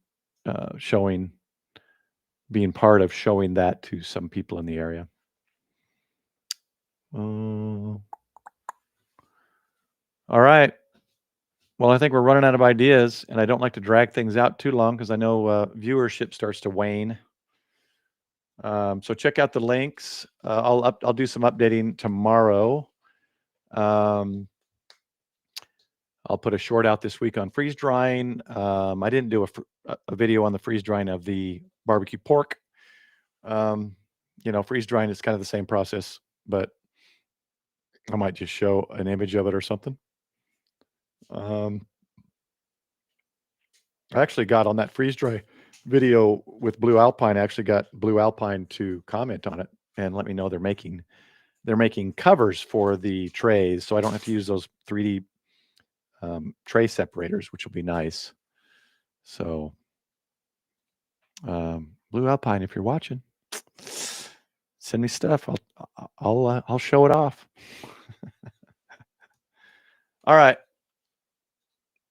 being part of showing that to some people in the area. All right. Well, I think we're running out of ideas, and I don't like to drag things out too long because I know viewership starts to wane. So check out the links. I'll do some updating tomorrow. I'll put a short out this week on freeze drying. I didn't do a video on the freeze drying of the barbecue pork. Freeze drying is kind of the same process, but I might just show an image of it or something. I actually got on that freeze dry video with Blue Alpine. I actually got Blue Alpine to comment on it and let me know they're making covers for the trays, so I don't have to use those 3D tray separators, which will be nice. So, Blue Alpine, if you're watching, send me stuff. I'll show it off. All right.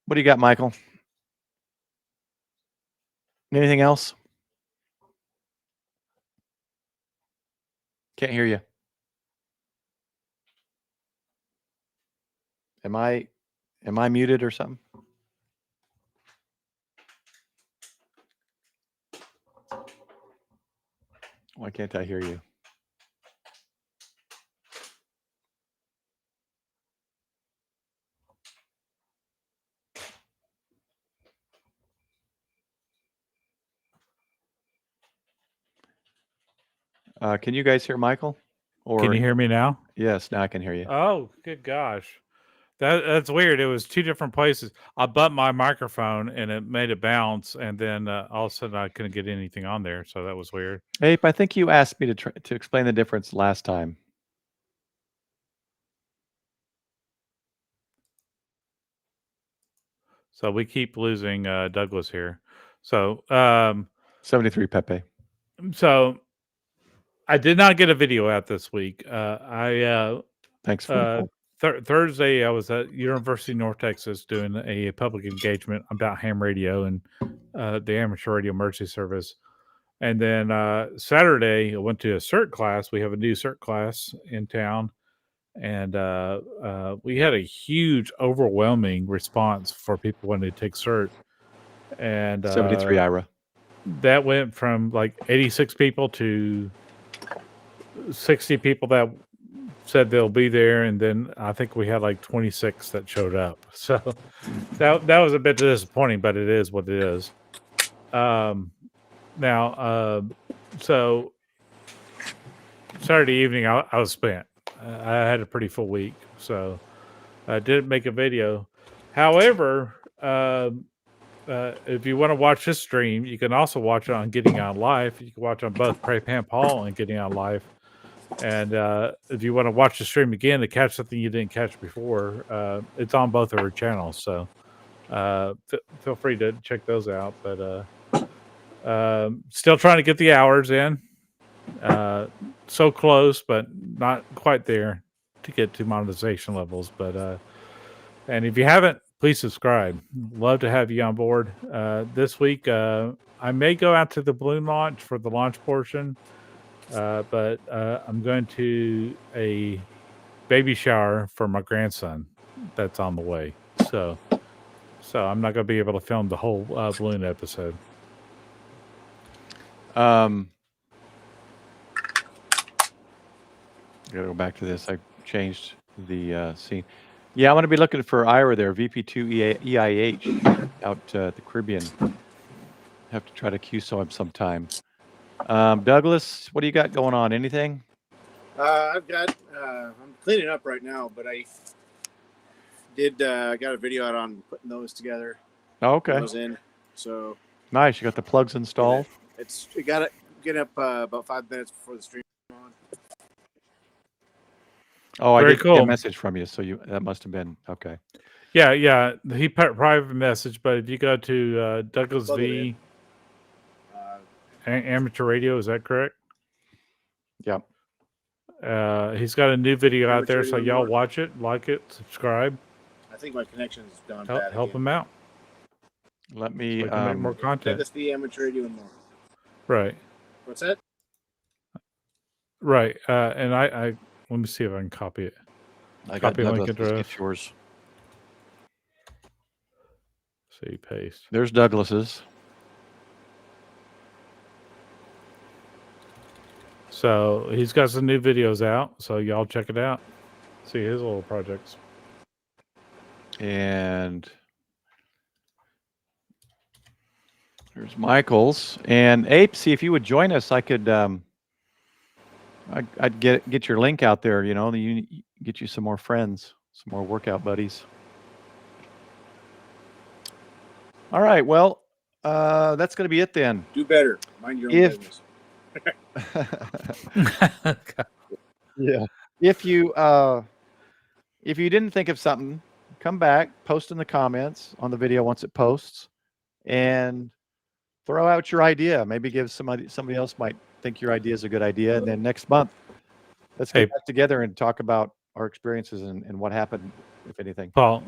What do you got, Michael? Anything else? Can't hear you. Am I muted or something? Why can't I hear you? Can you guys hear Michael? Or Can you hear me now? Yes, now I can hear you. Oh, good gosh. That's weird. It was two different places. I bumped my microphone and it made it bounce, and then all of a sudden I couldn't get anything on there, so that was weird. Ape, I think you asked me to explain the difference last time. So we keep losing Douglas here. So 73 Pepe. So I did not get a video out this week. Thanks for Thursday, I was at University of North Texas doing a public engagement about ham radio and the amateur radio emergency service. And then Saturday, I went to a CERT class. We have a new CERT class in town. And we had a huge, overwhelming response for people wanting to take CERT. And 73 IRA. That went from like 86 people to 60 people that said they'll be there, and then I think we had like 26 that showed up. So that was a bit disappointing, but it is what it is. So Saturday evening I was spent. I had a pretty full week, so I didn't make a video. However, if you want to watch this stream, you can also watch it on Getting On Live. You can watch on both Pray Pan Paul and Getting On Live. And if you want to watch the stream again to catch something you didn't catch before, it's on both of our channels. So feel free to check those out. But still trying to get the hours in. So close, but not quite there to get to monetization levels. But and if you haven't, please subscribe. Love to have you on board. This week, I may go out to the balloon launch for the launch portion. But I'm going to a baby shower for my grandson that's on the way. So I'm not going to be able to film the whole balloon episode. Gotta go back to this. I changed the scene. Yeah, I'm going to be looking for Ira there, VP2 EIH out the Caribbean. Have to try to QSO him sometime. Douglas, what do you got going on? Anything? I've got. I'm cleaning up right now, but I did got a video out on putting those together. Oh, okay. Those in. So nice. You got the plugs installed. We got it. Get up about 5 minutes before the stream. Oh, I did get a message from you, so that must have been okay. Yeah. He put private message, but if you go to Douglas V Amateur Radio, is that correct? Yep. He's got a new video out there, so y'all watch it, like it, subscribe. I think my connection's gone bad. Help him out. Let me make more content. Douglas V Amateur Radio and more. Right. What's that? Right. And Let me see if I can copy it. I got Copy link Douglas. address. Get yours. See, paste. There's Douglas's. So he's got some new videos out. So y'all check it out. See his little projects. And there's Michael's. And Ape, see if you would join us, I could I'd get your link out there, you know, you get you some more friends, some more workout buddies. All right, well, that's going to be it then. Do better. Mind your own business. Yeah. If you didn't think of something, come back, post in the comments on the video once it posts, and throw out your idea. Maybe give somebody else might think your idea is a good idea. And then next month, let's get back together and talk about our experiences and what happened, if anything. Paul,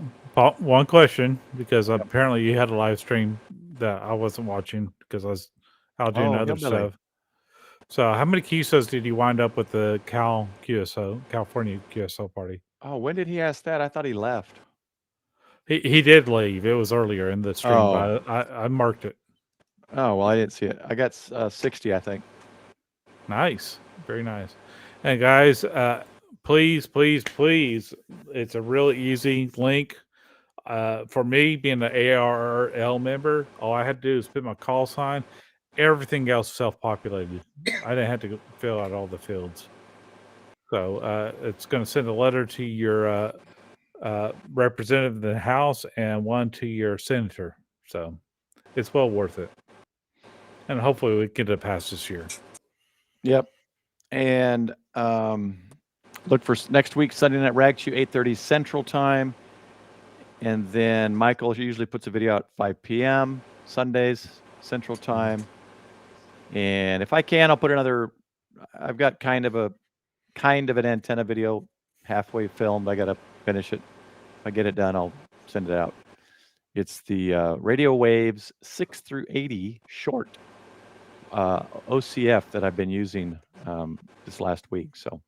one question, because apparently you had a live stream that I wasn't watching because I was out doing other stuff. So how many QSOs did you wind up with the California QSO party? Oh, when did he ask that? I thought he left. He did leave. It was earlier in the stream, but I marked it. Oh, well, I didn't see it. I got 60, I think. Nice. Very nice. And guys, please, it's a really easy link. For me, being an ARL member, all I had to do is put my call sign. Everything else self-populated. I didn't have to fill out all the fields. So it's going to send a letter to your representative in the House and one to your senator. So it's well worth it. And hopefully we get it passed this year. Yep. And look for next week, Sunday night Ragchew, 8:30 Central Time. And then Michael usually puts a video out at 5 p.m. Sundays Central Time. And if I can, I'll put I've got kind of an antenna video halfway filmed. I got to finish it. If I get it done, I'll send it out. It's the Radio Waves 6 through 80 short OCF that I've been using this last week. So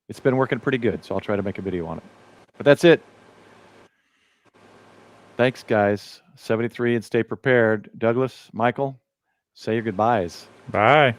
it's been working pretty good. So I'll try to make a video on it. But that's it. Thanks, guys. 73 and stay prepared. Douglas, Michael, say your goodbyes. Bye.